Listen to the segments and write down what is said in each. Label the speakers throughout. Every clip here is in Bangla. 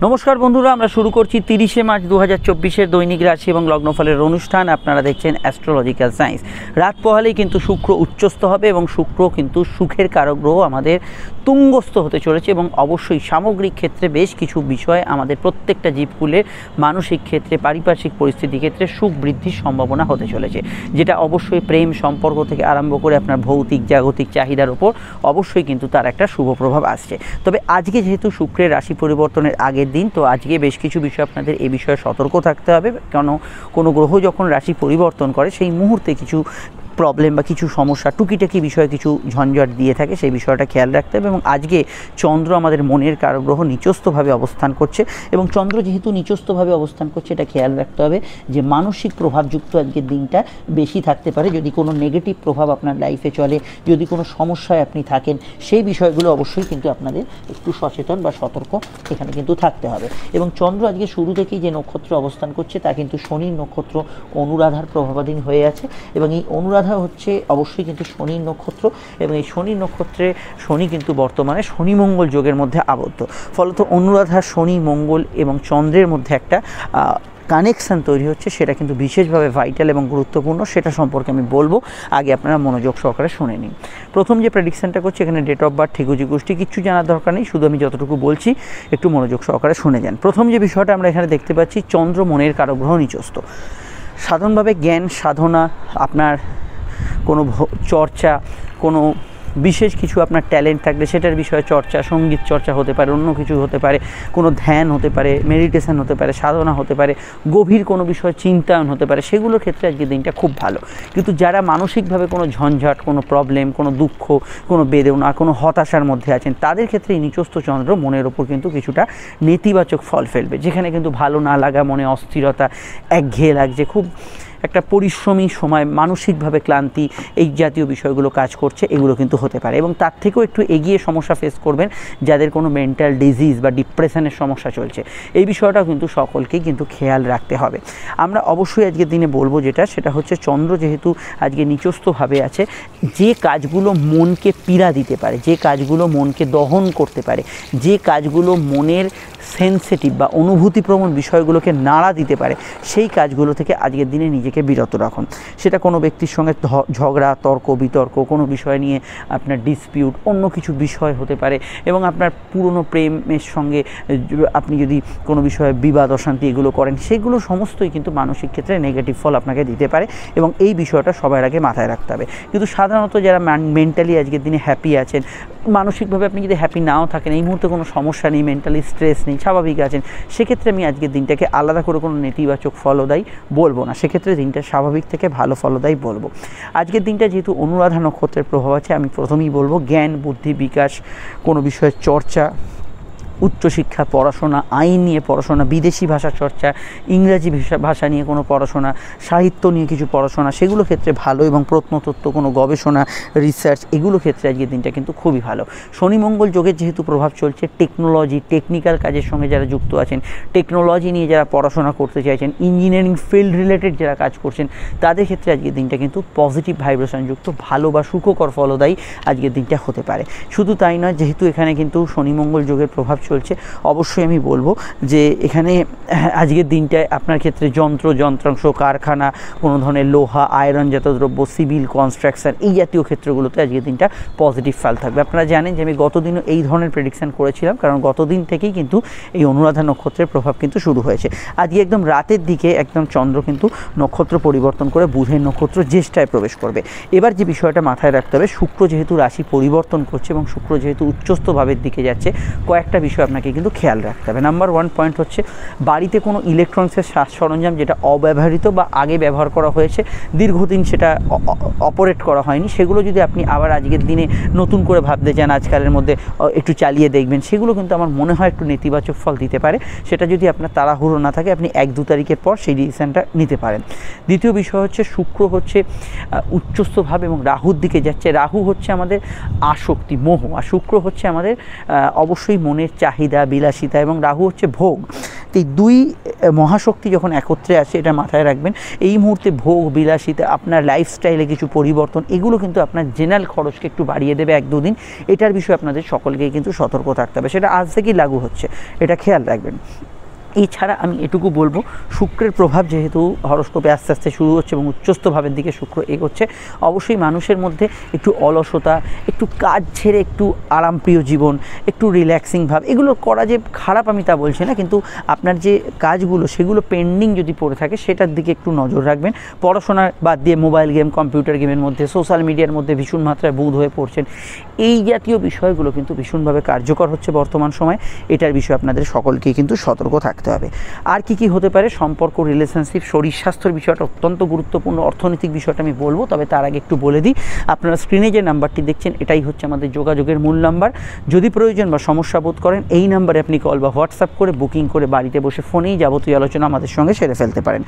Speaker 1: নমস্কার বন্ধুরা, আমরা শুরু করছি 30শে মার্চ 2024-এর দৈনিক রাশি এবং লগ্নফলের অনুষ্ঠান। আপনারা দেখছেন অ্যাস্ট্রোলজিক্যাল সায়েন্স। রাত পোহালেই কিন্তু শুক্র উচ্চস্থ হবে এবং শুক্র কিন্তু সুখের কারক গ্রহ, আমাদের তুঙ্গস্থ হতে চলেছে এবং অবশ্যই সামগ্রিক ক্ষেত্রে বেশ কিছু বিষয় আমাদের প্রত্যেকটা জীবকুলের মানসিক ক্ষেত্রে, পারিপার্শ্বিক পরিস্থিতির ক্ষেত্রে সুখ বৃদ্ধির সম্ভাবনা হতে চলেছে, যেটা অবশ্যই প্রেম সম্পর্ক থেকে আরম্ভ করে আপনার ভৌতিক জাগতিক চাহিদার ওপর অবশ্যই কিন্তু তার একটা শুভ প্রভাব আসছে। তবে আজকে যেহেতু শুক্রের রাশি পরিবর্তনের আগের দিন, তো আজকে বেশ কিছু বিষয় আপনাদের এই বিষয়ে সতর্ক থাকতে হবে। কেন, কোনো গ্রহ যখন রাশি পরিবর্তন করে সেই মুহূর্তে কিছু প্রবলেম বা কিছু সমস্যা, টুকিটাকি বিষয়ে কিছু ঝঞ্ঝট দিয়ে থাকে, সেই বিষয়টা খেয়াল রাখতে হবে। এবং আজকে চন্দ্র আমাদের মনের কারক গ্রহ নিচস্থভাবে অবস্থান করছে এবং চন্দ্র যেহেতু নিচস্থভাবে অবস্থান করছে, এটা খেয়াল রাখতে হবে যে মানসিক প্রভাবযুক্ত আজকের দিনটা বেশি থাকতে পারে। যদি কোনো নেগেটিভ প্রভাব আপনার লাইফে চলে, যদি কোনো সমস্যায় আপনি থাকেন, সেই বিষয়গুলো অবশ্যই কিন্তু আপনাদের একটু সচেতন বা সতর্ক এখানে কিন্তু থাকতে হবে। এবং চন্দ্র আজকে শুরু থেকেই যে নক্ষত্র অবস্থান করছে তা কিন্তু শনির নক্ষত্র অনুরাধার প্রভাবাধীন হয়ে আছে এবং এই অনুরাধা হচ্ছে অবশ্যই কিন্তু শনির নক্ষত্র এবং এই শনির নক্ষত্রে শনি কিন্তু বর্তমানে শনি মঙ্গল যোগের মধ্যে আবদ্ধ। ফলত অনুরাধা, শনি, মঙ্গল এবং চন্দ্রের মধ্যে একটা কানেকশান তৈরি হচ্ছে, সেটা কিন্তু বিশেষভাবে ভাইটাল এবং গুরুত্বপূর্ণ। সেটা সম্পর্কে আমি বলবো, আগে আপনারা মনোযোগ সহকারে শুনে নিন। প্রথম যে প্রেডিকশানটা করছি, এখানে ডেট অফ বার্থ, ঠিকুজি গোষ্ঠী কিচ্ছু জানার দরকার নেই, শুধু আমি যতটুকু বলছি একটু মনোযোগ সহকারে শুনে যান। প্রথম যে বিষয়টা আমরা এখানে দেখতে পাচ্ছি, চন্দ্র মনের কারক গ্রহ নিচস্থ। সাধারণভাবে জ্ঞান সাধনা, আপনার কোনো চর্চা, কোনো বিশেষ কিছু আপনার ট্যালেন্ট থাকলে সেটার বিষয়ে চর্চা, সঙ্গীত চর্চা হতে পারে, অন্য কিছু হতে পারে, কোনো ধ্যান হতে পারে, মেডিটেশন হতে পারে, সাধনা হতে পারে, গভীর কোনো বিষয়ে চিন্তায়ন হতে পারে, সেগুলোর ক্ষেত্রে আজকের দিনটা খুব ভালো। কিন্তু যারা মানসিকভাবে কোনো ঝঞ্ঝাট, কোনো প্রবলেম, কোনো দুঃখ, কোনো বেদনা, কোনো হতাশার মধ্যে আছেন, তাদের ক্ষেত্রে এই নিচস্থ চন্দ্র মনের ওপর কিন্তু কিছুটা নেতিবাচক ফল ফেলবে, যেখানে কিন্তু ভালো না লাগা, মনে অস্থিরতা, একঘেয়ে লাগছে, খুব একটা পরিশ্রমী সময়, মানসিকভাবে ক্লান্তি, এই জাতীয় বিষয়গুলো কাজ করছে, এগুলো কিন্তু হতে পারে। এবং তার থেকেও একটু এগিয়ে সমস্যা ফেস করবেন যাদের কোনো মেন্টাল ডিজিজ বা ডিপ্রেশনের সমস্যা চলছে, এই বিষয়টাও কিন্তু সকলকেই কিন্তু খেয়াল রাখতে হবে। আমরা অবশ্যই আজকের দিনে বলবো সেটা হচ্ছে, চন্দ্র যেহেতু আজকে নিচস্থভাবে আছে, যে কাজগুলো মনকে পীড়া দিতে পারে, যে কাজগুলো মনকে দহন করতে পারে, যে কাজগুলো মনের সেন্সিটিভ বা অনুভূতিপ্রবণ বিষয়গুলোকে নাড়া দিতে পারে, সেই কাজগুলো থেকে আজকের দিনে নিজেকে বিরত রাখুন। সেটা কোনো ব্যক্তির সঙ্গে ঝগড়া, তর্ক বিতর্ক, কোনো বিষয় নিয়ে আপনার ডিসপিউট, অন্য কিছু বিষয় হতে পারে, এবং আপনার পুরনো প্রেমের সঙ্গে আপনি যদি কোনো বিষয়ে বিবাদ অশান্তি এগুলো করেন, সেগুলো সমস্তই কিন্তু মানসিক ক্ষেত্রে নেগেটিভ ফল আপনাকে দিতে পারে এবং এই বিষয়টা সবার আগে মাথায় রাখতে হবে। কিন্তু সাধারণত যারা মেন্টালি আজকের দিনে হ্যাপি আছেন, মানসিকভাবে আপনি যদি হ্যাপি নাও থাকেন, এই মুহূর্তে কোনো সমস্যা নেই, মেন্টালি স্ট্রেস নেই, স্বাভাবিক আছেন, সেক্ষেত্রে আমি আজকের দিনটাকে আলাদা করে কোনো নেতিবাচক ফলদায়ী বলবো না, সেক্ষেত্রে দিনটা স্বাভাবিক থেকে ভালো ফলদায়ী বলবো। আজকের দিনটা যেহেতু অনুরাধা নক্ষত্রের প্রভাব আছে, আমি প্রথমেই বলবো জ্ঞান বুদ্ধি বিকাশ, কোনো বিষয়ের চর্চা, উচ্চশিক্ষা, পড়াশোনা, আইন নিয়ে পড়াশোনা, বিদেশি ভাষা চর্চা, ইংরাজি ভাষা নিয়ে কোনো পড়াশোনা, সাহিত্য নিয়ে কিছু পড়াশোনা, সেগুলো ক্ষেত্রে ভালো। এবং প্রত্নতত্ত্ব, কোনো গবেষণা, রিসার্চ, এগুলো ক্ষেত্রে আজকের দিনটা কিন্তু খুবই ভালো। শনি মঙ্গল যোগের যেহেতু প্রভাব চলছে, টেকনোলজি, টেকনিক্যাল কাজের সঙ্গে যারা যুক্ত আছেন, টেকনোলজি নিয়ে যারা পড়াশোনা করতে চাইছেন, ইঞ্জিনিয়ারিং ফিল্ড রিলেটেড যারা কাজ করছেন, তাদের ক্ষেত্রে আজকের দিনটা কিন্তু পজিটিভ ভাইব্রেশনযুক্ত, ভালো বা সুখকর ফলদায়ী আজকের দিনটা হতে পারে। শুধু তাই নয়, যেহেতু এখানে কিন্তু শনি মঙ্গল যোগের প্রভাব চলছে, অবশ্যই আমি বলবো যে এখানে আজকের দিনটায় আপনার ক্ষেত্রে যন্ত্রাংশ, কারখানা, কোনো ধরনের লোহা, আয়রনজাত দ্রব্য, সিভিল কনস্ট্রাকশন, এই জাতীয় ক্ষেত্রগুলোতে আজকের দিনটা পজিটিভ ফল থাকবে। আপনারা জানেন যে আমি গতদিনও এই ধরনের প্রেডিকশান করেছিলাম, কারণ গতদিন থেকেই কিন্তু এই অনুরাধা নক্ষত্রের প্রভাব কিন্তু শুরু হয়েছে। আজকে একদম রাতের দিকে একদম চন্দ্র কিন্তু নক্ষত্র পরিবর্তন করে বুধের নক্ষত্র জ্যেষ্ঠায় প্রবেশ করবে। এবার যে বিষয়টা মাথায় রাখতে হবে, শুক্র যেহেতু রাশি পরিবর্তন করছে এবং শুক্র যেহেতু উচ্চস্থ ভাবের দিকে যাচ্ছে, কয়েকটা বিষয় আপনাকে কিন্তু খেয়াল রাখতে হবে। নাম্বার 1 পয়েন্ট হচ্ছে, বাড়িতে কোনো ইলেকট্রনিক্সের সরঞ্জাম যেটা অব্যবহৃত বা আগে ব্যবহার করা হয়েছে, দীর্ঘদিন সেটা অপারেট করা হয়নি, সেগুলো যদি আপনি আবার আজকের দিনে নতুন করে ভাবতে চান, আজকালের মধ্যে একটু চালিয়ে দেখবেন, সেগুলো কিন্তু আমার মনে হয় একটু নেতিবাচক ফল দিতে পারে। সেটা যদি আপনার তাড়াহুড়ো না থাকে, আপনি 1-2 তারিখের পর সেই ডিসিশনটা নিতে পারেন। দ্বিতীয় বিষয় হচ্ছে, শুক্র হচ্ছে উচ্চস্থভাবে এবং রাহুর দিকে যাচ্ছে। রাহু হচ্ছে আমাদের আসক্তি, মোহ, আর শুক্র হচ্ছে আমাদের অবশ্যই মনের চাহিদা, বিলাসিতা, এবং রাহু হচ্ছে ভোগ। এই দুই মহাশক্তি যখন একত্রে আসে, এটা মাথায় রাখবেন। এই মুহূর্তে ভোগ বিলাসিতা, আপনার লাইফস্টাইলে কিছু পরিবর্তন, এগুলো কিন্তু আপনার জেনারেল খরচকে একটু বাড়িয়ে দেবে 1-2 দিন। এটার বিষয়ে আপনাদের সকলকেই কিন্তু সতর্ক থাকতে হবে, সেটা আজ থেকেই লাগু হচ্ছে, এটা খেয়াল রাখবেন। এছাড়া আমি এটুকু বলবো, শুক্রের প্রভাব যেহেতু হরস্কোপে আস্তে আস্তে শুরু হচ্ছে এবং উচ্চস্থ ভাবের দিকে শুক্র এগোচ্ছে, অবশ্যই মানুষের মধ্যে একটু অলসতা, একটু কাজ ছেড়ে একটু আরামপ্রিয় জীবন, একটু রিল্যাক্সিং ভাব, এগুলো করা যে খারাপ আমি তা বলছি না, কিন্তু আপনার যে কাজগুলো সেগুলো পেন্ডিং যদি পড়ে থাকে সেটার দিকে একটু নজর রাখবেন। পড়াশোনা বাদ দিয়ে মোবাইল গেম, কম্পিউটার গেমের মধ্যে, সোশ্যাল মিডিয়ার মধ্যে ভীষণ মাত্রায় বুঁদ হয়ে পড়ছেন, এই জাতীয় বিষয়গুলো কিন্তু ভীষণভাবে কার্যকর হচ্ছে বর্তমান সময়। এটার বিষয়ে আপনাদের সকলকেই কিন্তু সতর্ক থাকতে হবে। আর কি কি হতে পারে, সম্পর্ক, রিলেশনশিপ, শরীর স্বাস্থ্যের বিষয়টা অত্যন্ত গুরুত্বপূর্ণ, অর্থনৈতিক বিষয়টা আমি বলবো, তবে তার আগে একটু বলে দিই, আপনারা স্ক্রিনে যে নাম্বারটি দেখছেন এটাই হচ্ছে আমাদের যোগাযোগের মূল নাম্বার। যদি প্রয়োজন বা সমস্যা বোধ করেন, এই নাম্বারে আপনি কল বা হোয়াটসঅ্যাপ করে বুকিং করে বাড়িতে বসে ফোনেই যাবতীয় আলোচনা আমাদের সঙ্গে সেরে ফেলতে পারেন।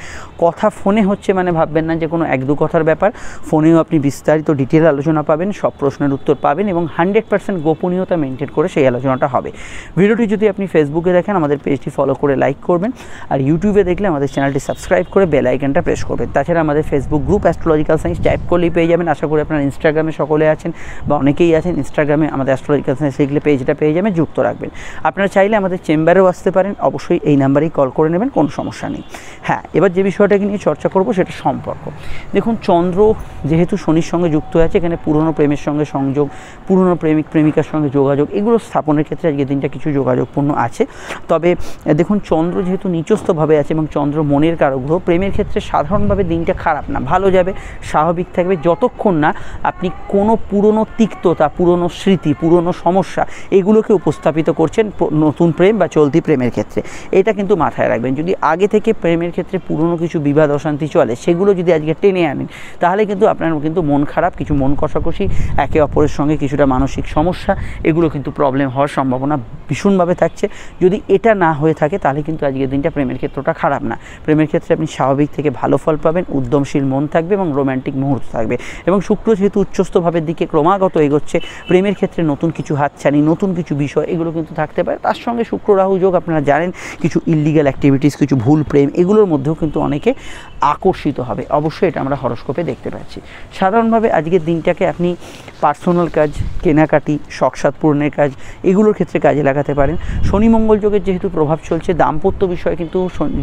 Speaker 1: কথা ফোনে হচ্ছে মানে ভাববেন না যে কোনো 1-2 কথার ব্যাপার, ফোনেও আপনি বিস্তারিত ডিটেল আলোচনা পাবেন, সব প্রশ্নের উত্তর পাবেন এবং 100% গোপনীয়তা মেনটেন করে সেই আলোচনাটা হবে। ভিডিওটি যদি আপনি ফেসবুকে দেখেন, আমাদের পেজটি ফলো করে লাইক করবেন, আর ইউটিউবে দেখলে আমাদের চ্যানেলটি সাবস্ক্রাইব করে বেল আইকনটা প্রেস করবেন। তাছাড়া আমাদের Facebook group astrological science type করলেই পেয়ে যাবেন। আশা করি আপনারা ইনস্টাগ্রামে সকলে আছেন বা অনেকেই আছেন, ইনস্টাগ্রামে আমাদের অ্যাস্ট্রোলজিক্যাল সায়েন্স লিখলে পেজটা পেয়ে যাবেন, যুক্ত রাখবেন। আপনারা চাইলে আমাদের চেম্বারেও আসতে পারেন, অবশ্যই এই নাম্বারেই কল করে নেবেন, কোনো সমস্যা নেই। হ্যাঁ, এবার যে বিষয়টাকে নিয়ে চর্চা করব সেটা সম্পর্ক। দেখুন, চন্দ্র যেহেতু শনির সঙ্গে যুক্ত আছে, এখানে পুরনো প্রেমের সঙ্গে সংযোগ, পুরনো প্রেমিক প্রেমিকার সঙ্গে যোগাযোগ, এগুলো স্থাপনের ক্ষেত্রে আজকের দিনটা কিছু যোগাযোগপূর্ণ আছে। তবে দেখুন, চন্দ্র যেহেতু নিচস্থভাবে আছে এবং চন্দ্র মনের কারক গ্রহ, প্রেমের ক্ষেত্রে সাধারণভাবে দিনটা খারাপ না, ভালো যাবে, স্বাভাবিক থাকবে, যতক্ষণ না আপনি কোনো পুরনো তিক্ততা, পুরনো স্মৃতি, পুরনো সমস্যা এগুলোকে উপস্থাপিত করছেন নতুন প্রেম বা চলতি প্রেমের ক্ষেত্রে। এটা কিন্তু মাথায় রাখবেন। যদি আগে থেকে প্রেমের ক্ষেত্রে পুরনো কিছু বিবাদ অশান্তি চলে, সেগুলো যদি আজকে টেনে আনেন, তাহলে কিন্তু আপনার কিন্তু মন খারাপ, কিছু মন কষাকষি, একে অপরের সঙ্গে কিছুটা মানসিক সমস্যা, এগুলো কিন্তু প্রবলেম হওয়ার সম্ভাবনা ভীষণভাবে থাকছে। যদি এটা না হয়ে থাকে, তাহলে কিন্তু আজকের দিনটা প্রেমের ক্ষেত্রটা খারাপ না। প্রেমের ক্ষেত্রে আপনি স্বাভাবিক থেকে ভালো ফল পাবেন, উদ্যমশীল মন থাকবে এবং রোম্যান্টিক মুহূর্ত থাকবে। এবং শুক্র যেহেতু উচ্চস্থ ভাবের দিকে ক্রমাগত এগোচ্ছে, প্রেমের ক্ষেত্রে নতুন কিছু হাতছানি, নতুন কিছু বিষয় এগুলো কিন্তু থাকতে পারে। তার সঙ্গে শুক্র রাহু যোগ, আপনারা জানেন, কিছু ইললিগাল অ্যাক্টিভিটিস, কিছু ভুল প্রেম, এগুলোর মধ্যেও কিন্তু অনেকে আকর্ষিত হবে। অবশ্যই এটা আমরা হরস্কোপে দেখতে পাচ্ছি। সাধারণভাবে আজকের দিনটাকে আপনি পার্সোনাল কাজ, কেনাকাটি, শখসাদ পূরণের কাজ, এগুলোর ক্ষেত্রে কাজে লাগাতে পারেন। শনি মঙ্গল যোগের যেহেতু প্রভাব চলছে, দাম্পত্য বিষয়ে কিন্তু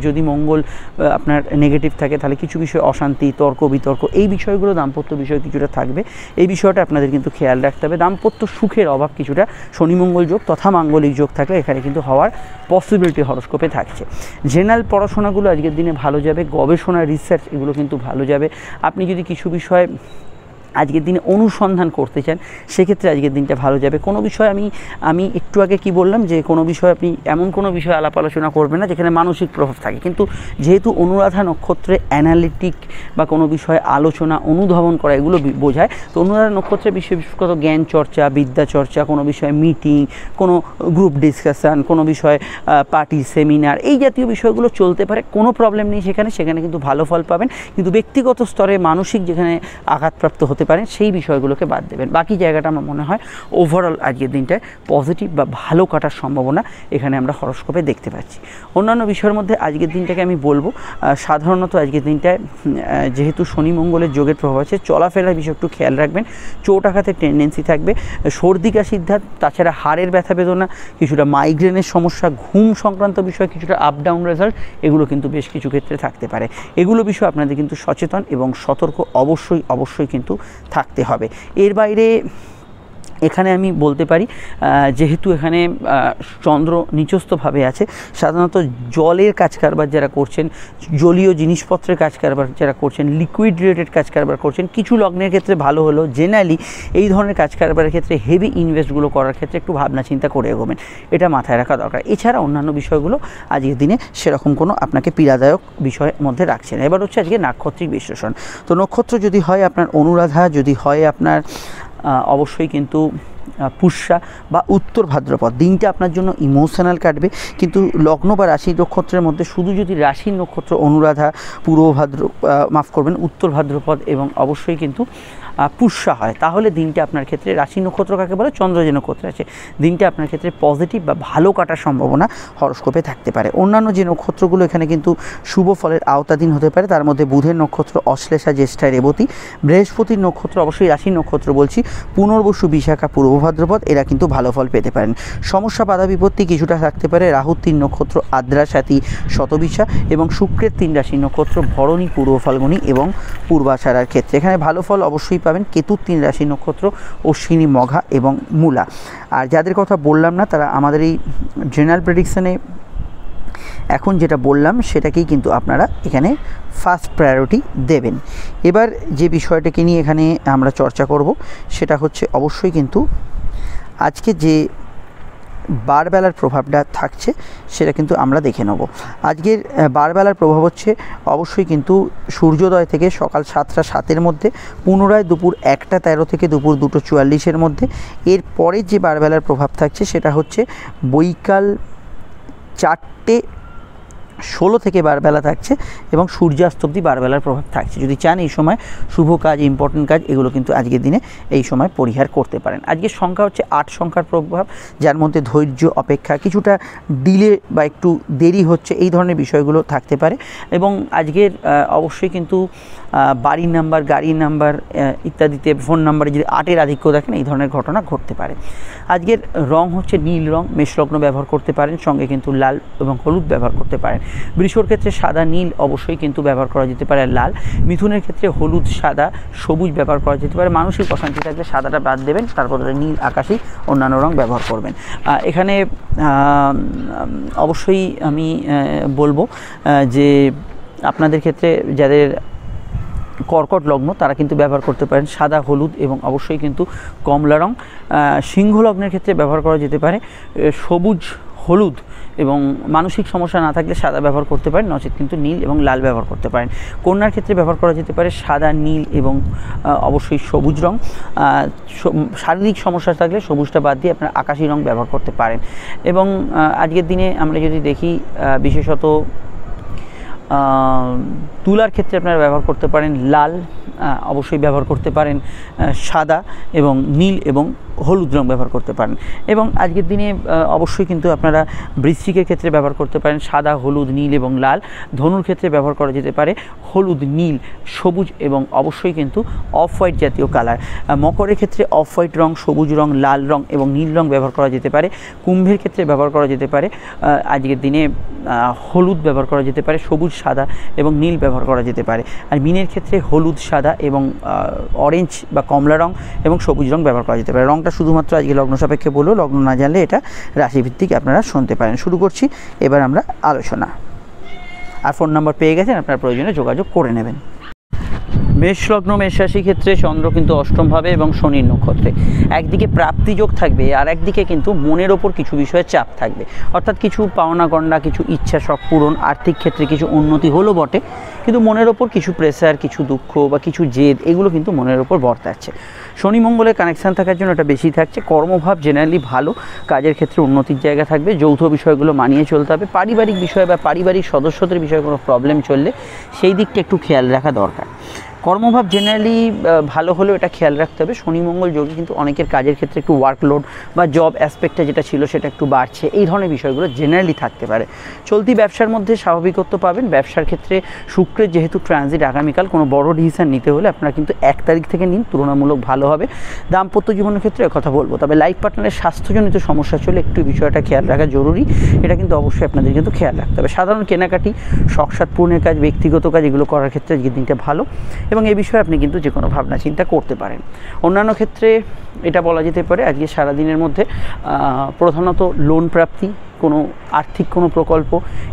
Speaker 1: যদি মঙ্গল আপনার নেগেটিভ থাকে, তাহলে কিছু বিষয় অশান্তি, তর্ক বিতর্ক, এই বিষয়গুলো দাম্পত্য বিষয় কিছুটা থাকবে। এই বিষয়টা আপনাদের কিন্তু খেয়াল রাখতে হবে। দাম্পত্য সুখের অভাব কিছুটা শনি মঙ্গল যোগ তথা মাঙ্গলিক যোগ থাকলে এখানে কিন্তু হওয়ার পসিবিলিটি হরস্কোপে থাকছে। জেনারেল পড়াশোনাগুলো আজকের দিনে ভালো যাবে, গবেষণা, রিসার্চ এগুলো কিন্তু ভালো যাবে। আপনি যদি কিছু বিষয় আজকের দিনে অনুসন্ধান করতে চান, সেক্ষেত্রে আজকের দিনটা ভালো যাবে। কোনো বিষয় আমি একটু আগে কি বললাম, যে কোনো বিষয় আপনি এমন কোনো বিষয় আলাপ আলোচনা করবেন না যেখানে মানসিক প্রভাব থাকে, কিন্তু যেহেতু অনুরাধা নক্ষত্রে অ্যানালিটিক বা কোনো বিষয়ে আলোচনা, অনুধাবন করা এগুলো বোঝায়, তো অনুরাধা নক্ষত্রে বিশেষত জ্ঞান চর্চা, বিদ্যা চর্চা, কোনো বিষয়ে মিটিং, কোনো গ্রুপ ডিসকাশান, কোনো বিষয়ে পার্টি, সেমিনার, এই জাতীয় বিষয়গুলো চলতে পারে, কোনো প্রবলেম নেই সেখানে কিন্তু ভালো ফল পাবেন। কিন্তু ব্যক্তিগত স্তরে মানসিক যেখানে আঘাতপ্রাপ্ত হতে পারেন, সেই বিষয়গুলোকে বাদ দেবেন। বাকি জায়গাটা আমার মনে হয় ওভারঅল আজকের দিনটায় পজিটিভ বা ভালো কাটার সম্ভাবনা এখানে আমরা হরস্কোপে দেখতে পাচ্ছি। অন্যান্য বিষয়ের মধ্যে আজকের দিনটাকে আমি বলবো, সাধারণত আজকের দিনটায় যেহেতু শনি মঙ্গলের যোগের প্রভাব আছে, চলাফেরার বিষয় একটু খেয়াল রাখবেন, চোট আঘাতের টেন্ডেন্সি থাকবে, সর্দি কাশির ধাত, তাছাড়া হাড়ের ব্যথা বেদনা, কিছুটা মাইগ্রেনের সমস্যা, ঘুম সংক্রান্ত বিষয়, কিছুটা আপ ডাউন রেজাল্ট, এগুলো কিন্তু বেশ কিছু ক্ষেত্রে থাকতে পারে। এগুলো বিষয় আপনাদের কিন্তু সচেতন এবং সতর্ক অবশ্যই কিন্তু থাকতে হবে। এর বাইরে এখানে আমি বলতে পারি, যেহেতু এখানে চন্দ্র নিচস্থভাবে আছে, সাধারণত জলের কাজ কারবার যারা করছেন, জলীয় জিনিসপত্রের কাজ কারবার যারা করছেন, লিকুইড রিলেটেড কাজ কারবার করছেন, কিছু লগ্নের ক্ষেত্রে ভালো হলেও জেনারেলি এই ধরনের কাজ কারবারের ক্ষেত্রে হেভি ইনভেস্টগুলো করার ক্ষেত্রে একটু ভাবনা চিন্তা করে এগোবেন, এটা মাথায় রাখা দরকার। এছাড়া অন্যান্য বিষয়গুলো আজকের দিনে সেরকম কোনো আপনাকে পীড়াদায়ক বিষয়ের মধ্যে রাখছে না। এবার হচ্ছে আজকে নাক্ষত্রিক বিশ্লেষণ। তো নক্ষত্র যদি হয় আপনার অনুরাধা, যদি হয় আপনার অবশ্যই কিন্তু পুষ্যা বা উত্তর ভাদ্রপদ, দিনটা আপনার জন্য ইমোশনাল কাটবে। কিন্তু লগ্ন বা রাশি নক্ষত্রের মধ্যে শুধু যদি রাশির নক্ষত্র অনুরাধা, উত্তর ভাদ্রপদ এবং অবশ্যই কিন্তু পুষ্যা হয়, তাহলে দিনটা আপনার ক্ষেত্রে, রাশি নক্ষত্র কাকে বলে, চন্দ্র যে নক্ষত্র আছে, দিনটা আপনার ক্ষেত্রে পজিটিভ বা ভালো কাটার সম্ভাবনা হরস্কোপে থাকতে পারে। অন্যান্য যে নক্ষত্রগুলো এখানে কিন্তু শুভ ফলের আওতাধীন হতে পারে, তার মধ্যে বুধের নক্ষত্র অশ্লেষা, জ্যেষ্ঠা, রেবতী, বৃহস্পতির নক্ষত্র অবশ্যই রাশির নক্ষত্র বলছি, পুনর্বসু, বিশাখা, পূর্ব ভাদ্রপদ, এরা কিন্তু ভালো ফল পেতে পারেন। সমস্যা, বাধা বিপত্তি কিছুটা থাকতে পারে রাহুর 3 নক্ষত্র আদ্রা, স্বাতী, শতবিশা এবং শুক্রের 3 রাশির নক্ষত্র ভরণী, পূর্ব ফাল্গুনী এবং পূর্বাষাঢ়ার ক্ষেত্রে এখানে ভালো ফল অবশ্যই পাবেন। কেতুর 3 রাশির নক্ষত্র অশ্বিনী, মঘা এবং মূলা। আর যাদের কথা বললাম না, তারা আমাদের এই জেনারেল প্রেডিকশানে এখন যেটা বললাম সেটাকেই কিন্তু আপনারা এখানে ফার্স্ট প্রায়োরিটি দেবেন। এবার যে বিষয়টাকে নিয়ে এখানে আমরা চর্চা করব সেটা হচ্ছে অবশ্যই কিন্তু আজকে যে বারবেলার প্রভাবটা থাকছে সেটা কিন্তু আমরা দেখে নেব। আজকের বারবেলার প্রভাব হচ্ছে অবশ্যই কিন্তু সূর্যোদয় থেকে সকাল 7টা 7-এর মধ্যে, পুনরায় দুপুর 1টা 13 থেকে দুপুর 2টো 44-এর মধ্যে। এর পরের যে বারবেলার প্রভাব থাকছে সেটা হচ্ছে বৈকাল 4টে 16 থেকে বারবেলা থাকছে এবং সূর্যাস্ত অবধি বারবেলার প্রভাব থাকছে। যদি চান এই সময় শুভ কাজ, ইম্পর্টেন্ট কাজ, এগুলো কিন্তু আজকের দিনে এই সময় পরিহার করতে পারেন। আজকের সংখ্যা হচ্ছে 8 সংখ্যার প্রভাব, যার মধ্যে ধৈর্য, অপেক্ষা, কিছুটা ডিলে বা একটু দেরি হচ্ছে, এই ধরনের বিষয়গুলো থাকতে পারে। এবং আজকের অবশ্যই কিন্তু বাড়ির নাম্বার, গাড়ির নাম্বার ইত্যাদিতে, ফোন নাম্বারে যদি 8-এর আধিক্য দেখেন, এই ধরনের ঘটনা ঘটতে পারে। আজকের রং হচ্ছে নীল রং, মেষলগ্ন ব্যবহার করতে পারেন, সঙ্গে কিন্তু লাল এবং হলুদ ব্যবহার করতে পারেন। বৃষর ক্ষেত্রে সাদা, নীল অবশ্যই কিন্তু ব্যবহার করা যেতে পারে, লাল। মিথুনের ক্ষেত্রে হলুদ, সাদা, সবুজ ব্যবহার করা যেতে পারে। মানসিক অশান্তি থাকলে সাদাটা বাদ দেবেন, তারপরে নীল, আকাশি, অন্যান্য রং ব্যবহার করবেন। এখানে অবশ্যই আমি বলবো যে আপনাদের ক্ষেত্রে যাদের কর্কট লগ্ন তারা কিন্তু ব্যবহার করতে পারেন সাদা, হলুদ এবং অবশ্যই কিন্তু কমলা রং। সিংহ লগ্নের ক্ষেত্রে ব্যবহার করা যেতে পারে সবুজ, হলুদ এবং মানসিক সমস্যা না থাকলে সাদা ব্যবহার করতে পারেন, নচেত কিন্তু নীল এবং লাল ব্যবহার করতে পারেন। কন্যার ক্ষেত্রে ব্যবহার করা যেতে পারে সাদা, নীল এবং অবশ্যই সবুজ রং। শারীরিক সমস্যা থাকলে সবুজটা বাদ দিয়ে আপনারা আকাশি রং ব্যবহার করতে পারেন। এবং আজকের দিনে আমরা যদি দেখি বিশেষত তুলার ক্ষেত্রে আপনারা ব্যবহার করতে পারেন লাল, অবশ্যই ব্যবহার করতে পারেন সাদা এবং নীল এবং হলুদ রং ব্যবহার করতে পারেন। এবং আজকের দিনে অবশ্যই কিন্তু আপনারা বৃশ্চিকের ক্ষেত্রে ব্যবহার করতে পারেন সাদা, হলুদ, নীল এবং লাল। ধনুর ক্ষেত্রে ব্যবহার করা যেতে পারে হলুদ, নীল, সবুজ এবং অবশ্যই কিন্তু অফ হোয়াইট জাতীয় কালার। মকরের ক্ষেত্রে অফ হোয়াইট রং, সবুজ রং, লাল রং এবং নীল রং ব্যবহার করা যেতে পারে। কুম্ভের ক্ষেত্রে ব্যবহার করা যেতে পারে আজকের দিনে হলুদ ব্যবহার করা যেতে পারে, সবুজ, সাদা এবং নীল ব্যবহার করা যেতে পারে। আর মীনের ক্ষেত্রে হলুদ, সাদা এবং অরেঞ্জ বা কমলা রং এবং সবুজ রং ব্যবহার করা যেতে পারে। রংটা শুধুমাত্র আজকে লগ্ন সাপেক্ষে বলবো, লগ্ন না জানলে এটা রাশিভিত্তিক আপনারা শুনতে পারেন। শুরু করছি এবার আমরা আলোচনা। আর ফোন নাম্বার পেয়ে গেছেন, আপনার প্রয়োজনে যোগাযোগ করে নেবেন। মেষ লগ্ন, মেষ রাশির ক্ষেত্রে চন্দ্র কিন্তু অষ্টমভাবে এবং শনির নক্ষত্রে। একদিকে প্রাপ্তিযোগ থাকবে আর একদিকে কিন্তু মনের ওপর কিছু বিষয়ে চাপ থাকবে, অর্থাৎ কিছু পাওনা গণ্ডা, কিছু ইচ্ছা শখ পূরণ, আর্থিক ক্ষেত্রে কিছু উন্নতি হলো বটে, কিন্তু মনের ওপর কিছু প্রেসার, কিছু দুঃখ বা কিছু জেদ, এগুলো কিন্তু মনের ওপর বর্তাচ্ছে। শনি মঙ্গলের কানেকশান থাকার জন্য এটা বেশি থাকছে। কর্মভাব জেনারেলি ভালো, কাজের ক্ষেত্রে উন্নতির জায়গা থাকবে। যৌথ বিষয়গুলো মানিয়ে চলতে হবে। পারিবারিক বিষয় বা পারিবারিক সদস্যদের বিষয়ে কোনো প্রবলেম চললে সেই দিকটা একটু খেয়াল রাখা দরকার। কর্মভাব জেনারেলি ভালো হলেও এটা খেয়াল রাখতে হবে। শনি মঙ্গল যোগে কিন্তু অনেকের কাজের ক্ষেত্রে একটু ওয়ার্কলোড বা জব অ্যাসপেক্টটা যেটা ছিল সেটা একটু বাড়ছে, এই ধরনের বিষয়গুলো জেনারেলি থাকতে পারে। চলতি ব্যবসার মধ্যে স্বাভাবিকত্ব পাবেন। ব্যবসার ক্ষেত্রে শুক্রের যেহেতু ট্রানজিট আগামীকাল, কোনো বড় ডিসিশন নিতে হলে আপনারা কিন্তু 1 তারিখ থেকে নিন, তুলনামূলক ভালো হবে। দাম্পত্য জীবনের ক্ষেত্রে কথা বলবো, তবে লাইফ পার্টনারের স্বাস্থ্যজনিত সমস্যা চলে একটু বিষয়টা খেয়াল রাখা জরুরি। এটা কিন্তু অবশ্যই আপনাদের কিন্তু খেয়াল রাখতে হবে। সাধারণ কেনাকাটি, শখ পূরণের কাজ, ব্যক্তিগত কাজ, এগুলো করার ক্ষেত্রে আজকের দিনটা ভালো এবং এই বিষয়ে আপনি কিন্তু যে কোনো ভাবনা চিন্তা করতে পারেন। অন্যান্য ক্ষেত্রে এটা বলা যেতে পারে আজকে সারাদিনের মধ্যে প্রধানত লোন প্রাপ্তি, কোনো আর্থিক কোনো প্রকল্প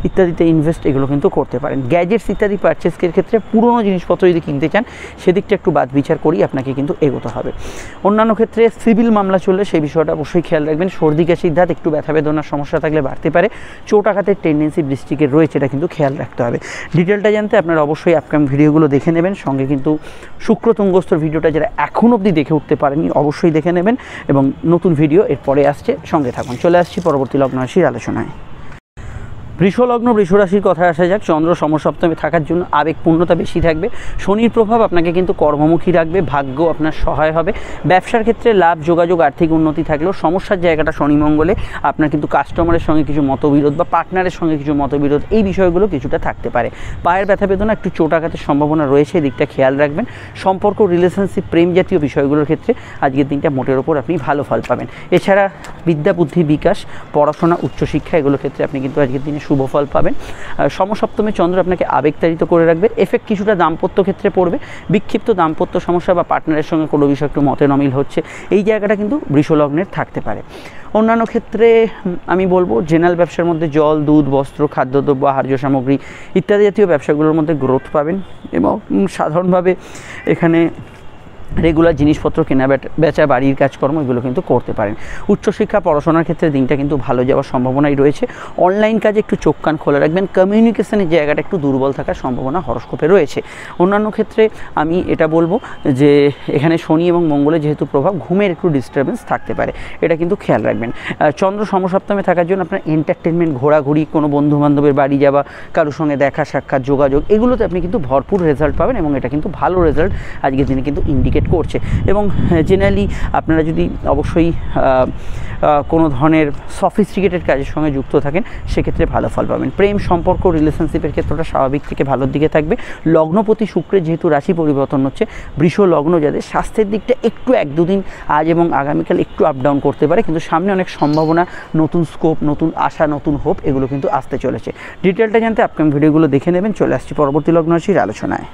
Speaker 1: ইত্যাদিতে ইনভেস্ট, এগুলো কিন্তু করতে পারেন। গ্যাজেটস ইত্যাদি পারচেসের ক্ষেত্রে পুরনো জিনিসপত্র যদি কিনতে চান সেদিকটা একটু বাদ বিচার করেই আপনাকে কিন্তু এগোতে হবে। অন্যান্য ক্ষেত্রে সিভিল মামলা চললে সেই বিষয়টা অবশ্যই খেয়াল রাখবেন। সর্দি কাশির ধাত, একটু ব্যথা বেদনার সমস্যা থাকলে বাড়তে পারে। চোট আঘাতের টেন্ডেন্সি বৃষ্টিকের রয়েছে, এটা কিন্তু খেয়াল রাখতে হবে। ডিটেলটা জানতে আপনারা অবশ্যই আপকামিং ভিডিওগুলো দেখে নেবেন। সঙ্গে কিন্তু শুক্র তুঙ্গস্থর ভিডিওটা যারা এখন অবধি দেখে উঠতে পারেনি অবশ্যই দেখে নেবেন এবং নতুন ভিডিও এরপরে আসছে, সঙ্গে থাকুন। চলে আসছি পরবর্তী লগ্ন রাশির আলোচনায়। বৃষলগ্ন বৃষরাশির কথায় আসা যাক। চন্দ্র সমসপ্তমে থাকার জন্য আবেগপূর্ণতা বেশি থাকবে। শনির প্রভাব আপনাকে কিন্তু কর্মমুখী রাখবে, ভাগ্য আপনার সহায় হবে। ব্যবসার ক্ষেত্রে লাভ, যোগাযোগ, আর্থিক উন্নতি থাকলেও সমস্যার জায়গাটা শনি মঙ্গলে আপনার কিন্তু কাস্টমারের সঙ্গে কিছু মতবিরোধ বা পার্টনারের সঙ্গে কিছু মতবিরোধ, এই বিষয়গুলো কিছুটা থাকতে পারে। পায়ের ব্যথা বেদনা, একটু চোটাঘাতের সম্ভাবনা রয়েছে, এই দিকটা খেয়াল রাখবেন। সম্পর্ক, রিলেশনশিপ, প্রেম জাতীয় বিষয়গুলোর ক্ষেত্রে আজকের দিনটা মোটের ওপর আপনি ভালো ফল পাবেন। এছাড়া বিদ্যা, বুদ্ধি, বিকাশ, পড়াশোনা, উচ্চশিক্ষা, এগুলোর ক্ষেত্রে আপনি কিন্তু আজকের দিনে শুভ ফল পাবেন। সমসপ্তমে চন্দ্র আপনাকে আবেগতাড়িত করে রাখবে। এফেক্ট কিছুটা দাম্পত্য ক্ষেত্রে পড়বে। বিক্ষিপ্ত দাম্পত্য সমস্যা বা পার্টনারের সঙ্গে কোনো বিষয় একটু মতের অমিল হচ্ছে, এই জায়গাটা কিন্তু বৃষলগ্নের থাকতে পারে। অন্যান্য ক্ষেত্রে আমি বলবো জেনারেল ব্যবসার মধ্যে জল, দুধ, বস্ত্র, খাদ্যদ্রব্য, আহার্য সামগ্রী ইত্যাদি জাতীয় ব্যবসাগুলোর মধ্যে গ্রোথ পাবেন এবং সাধারণভাবে এখানে রেগুলার জিনিসপত্র কেনা বেচা, বাড়ির কাজকর্ম, এগুলো কিন্তু করতে পারেন। উচ্চশিক্ষা, পড়াশোনার ক্ষেত্রে দিনটা কিন্তু ভালো যাওয়ার সম্ভাবনাই রয়েছে। অনলাইন কাজে একটু চোখ কান খোলা রাখবেন। কমিউনিকেশনের জায়গাটা একটু দুর্বল থাকার সম্ভাবনা হরস্কোপে রয়েছে। অন্যান্য ক্ষেত্রে আমি এটা বলবো যে এখানে শনি এবং মঙ্গলের যেহেতু প্রভাব, ঘুমের একটু ডিস্টারবেন্স থাকতে পারে, এটা কিন্তু খেয়াল রাখবেন। চন্দ্র সমসপ্তমে থাকার জন্য আপনার এন্টারটেনমেন্ট, ঘোরাঘুরি, কোনো বন্ধুবান্ধবের বাড়ি যাওয়া, কারোর সঙ্গে দেখা সাক্ষাৎ, যোগাযোগ, এগুলোতে আপনি কিন্তু ভরপুর রেজাল্ট পাবেন এবং এটা কিন্তু ভালো রেজাল্ট আজকের দিনে কিন্তু ইন্ডিকেট করছে। এবং জেনারেলি আপনারা যদি অবশ্যই কোনো ধরনের সফিস্টিকেটেড কাজের সঙ্গে যুক্ত থাকেন, সেক্ষেত্রে ভালো ফল পাবেন। প্রেম, সম্পর্ক, রিলেশনশিপের ক্ষেত্রটা স্বাভাবিক থেকে ভালোর দিকে থাকবে। লগ্নপতি শুক্রের যেহেতু রাশি পরিবর্তন হচ্ছে, বৃষ লগ্ন যাদের, স্বাস্থ্যের দিকটা একটু 1-2 দিন আজ এবং আগামীকাল একটু আপ ডাউন করতে পারে, কিন্তু সামনে অনেক সম্ভাবনা, নতুন স্কোপ, নতুন আশা, নতুন হোপ, এগুলো কিন্তু আসতে চলেছে। ডিটেলটা জানতে আপকামিং ভিডিওগুলো দেখে নেবেন। চলে আসছি পরবর্তী লগ্ন রাশির আলোচনায়।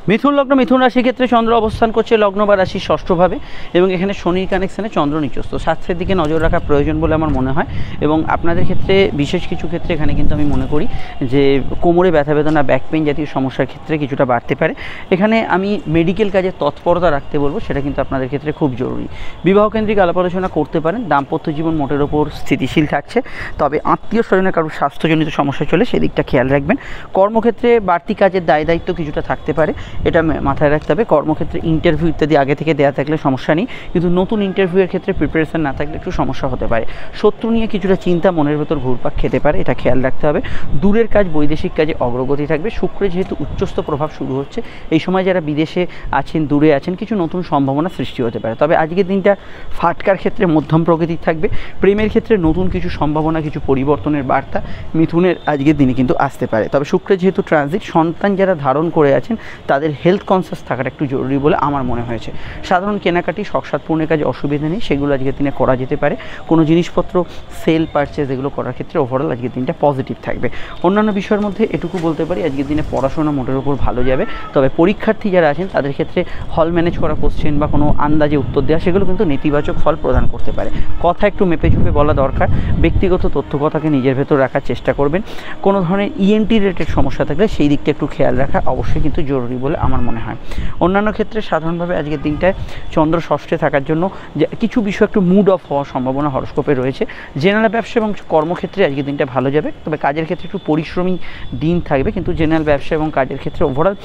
Speaker 1: মিথুন লগ্ন, মিথুন রাশির ক্ষেত্রে চন্দ্র অবস্থান করছে লগ্ন বা রাশির ষষ্ঠভাবে এবং এখানে শনির কানেকশানে চন্দ্র নিচস্থ। স্বাস্থ্যের দিকে নজর রাখা প্রয়োজন বলে আমার মনে হয় এবং আপনাদের ক্ষেত্রে বিশেষ কিছু ক্ষেত্রে এখানে কিন্তু আমি মনে করি যে কোমরে ব্যথা বেদনা, ব্যাক পেইন জাতীয় সমস্যার ক্ষেত্রে কিছুটা বাড়তে পারে। এখানে আমি মেডিকেল কাজে তৎপরতা রাখতে বলবো, সেটা কিন্তু আপনাদের ক্ষেত্রে খুব জরুরি। বিবাহকেন্দ্রিক আলাপ আলোচনা করতে পারেন। দাম্পত্য জীবন মোটের ওপর স্থিতিশীল থাকছে, তবে আত্মীয় স্বজনের কারোর স্বাস্থ্যজনিত সমস্যা চলে, সেদিকটা খেয়াল রাখবেন। কর্মক্ষেত্রে বাড়তি কাজের দায় দায়িত্ব কিছুটা থাকতে পারে, এটা মাথায় রাখতে হবে। কর্মক্ষেত্রে ইন্টারভিউ ইত্যাদি আগে থেকে দেওয়া থাকলে সমস্যা নেই, কিন্তু নতুন ইন্টারভিউয়ের ক্ষেত্রে প্রিপারেশন না থাকলে একটু সমস্যা হতে পারে। শত্রু নিয়ে কিছুটা চিন্তা মনের ভেতর ঘুরপাক খেতে পারে, এটা খেয়াল রাখতে হবে। দূরের কাজ, বৈদেশিক কাজে অগ্রগতি থাকবে। শুক্রে যেহেতু উচ্চস্থ প্রভাব শুরু হচ্ছে, এই সময় যারা বিদেশে আছেন, দূরে আছেন, কিছু নতুন সম্ভাবনা সৃষ্টি হতে পারে। তবে আজকের দিনটা ফাটকার ক্ষেত্রে মধ্যম প্রকৃতির থাকবে। প্রেমের ক্ষেত্রে নতুন কিছু সম্ভাবনা, কিছু পরিবর্তনের বার্তা মিথুনের আজকের দিনে কিন্তু আসতে পারে। তবে শুক্রে যেহেতু ট্রানজিট, সন্তান যারা ধারণ করে আছেন তাদের হেলথ কনসিয়াস থাকাটা একটু জরুরি বলে আমার মনে হয়েছে। সাধারণ কেনাকাটি, শখ পূর্ণের কাজে অসুবিধা নেই, সেগুলো আজকের দিনে করা যেতে পারে। কোনো জিনিসপত্র সেল, পারচেজ, এগুলো করার ক্ষেত্রে ওভারঅল আজকের দিনটা পজিটিভ থাকবে। অন্যান্য বিষয়ের মধ্যে এটুকু বলতে পারি, আজকের দিনে পড়াশোনা মোটের উপর ভালো যাবে। তবে পরীক্ষার্থী যারা আছেন তাদের ক্ষেত্রে হল ম্যানেজ করা, কোশ্চেন বা কোনো আন্দাজে উত্তর দেওয়া, সেগুলো কিন্তু নেতিবাচক ফল প্রদান করতে পারে। কথা একটু মেপে ঝুপে বলা দরকার। ব্যক্তিগত তথ্য কথাকে নিজের ভেতর রাখার চেষ্টা করবেন। কোনো ধরনের ইএনটি রিলেটেড সমস্যা থাকলে সেই দিকটা একটু খেয়াল রাখা অবশ্যই কিন্তু জরুরি বলে আমার মনে হয়। অন্যান্য ক্ষেত্রে সাধারণভাবে আজকের দিনটায় চন্দ্র ষষ্ঠে থাকার জন্য যে কিছু বিষয় একটু মুড অফ হওয়ার সম্ভাবনা হরস্কোপে রয়েছে। জেনারেল ব্যবসা এবং কর্মক্ষেত্রে আজকের দিনটা ভালো যাবে, তবে কাজের ক্ষেত্রে একটু পরিশ্রমী দিন থাকবে, কিন্তু জেনারেল ব্যবসা এবং কাজের ক্ষেত্রে ওভারঅল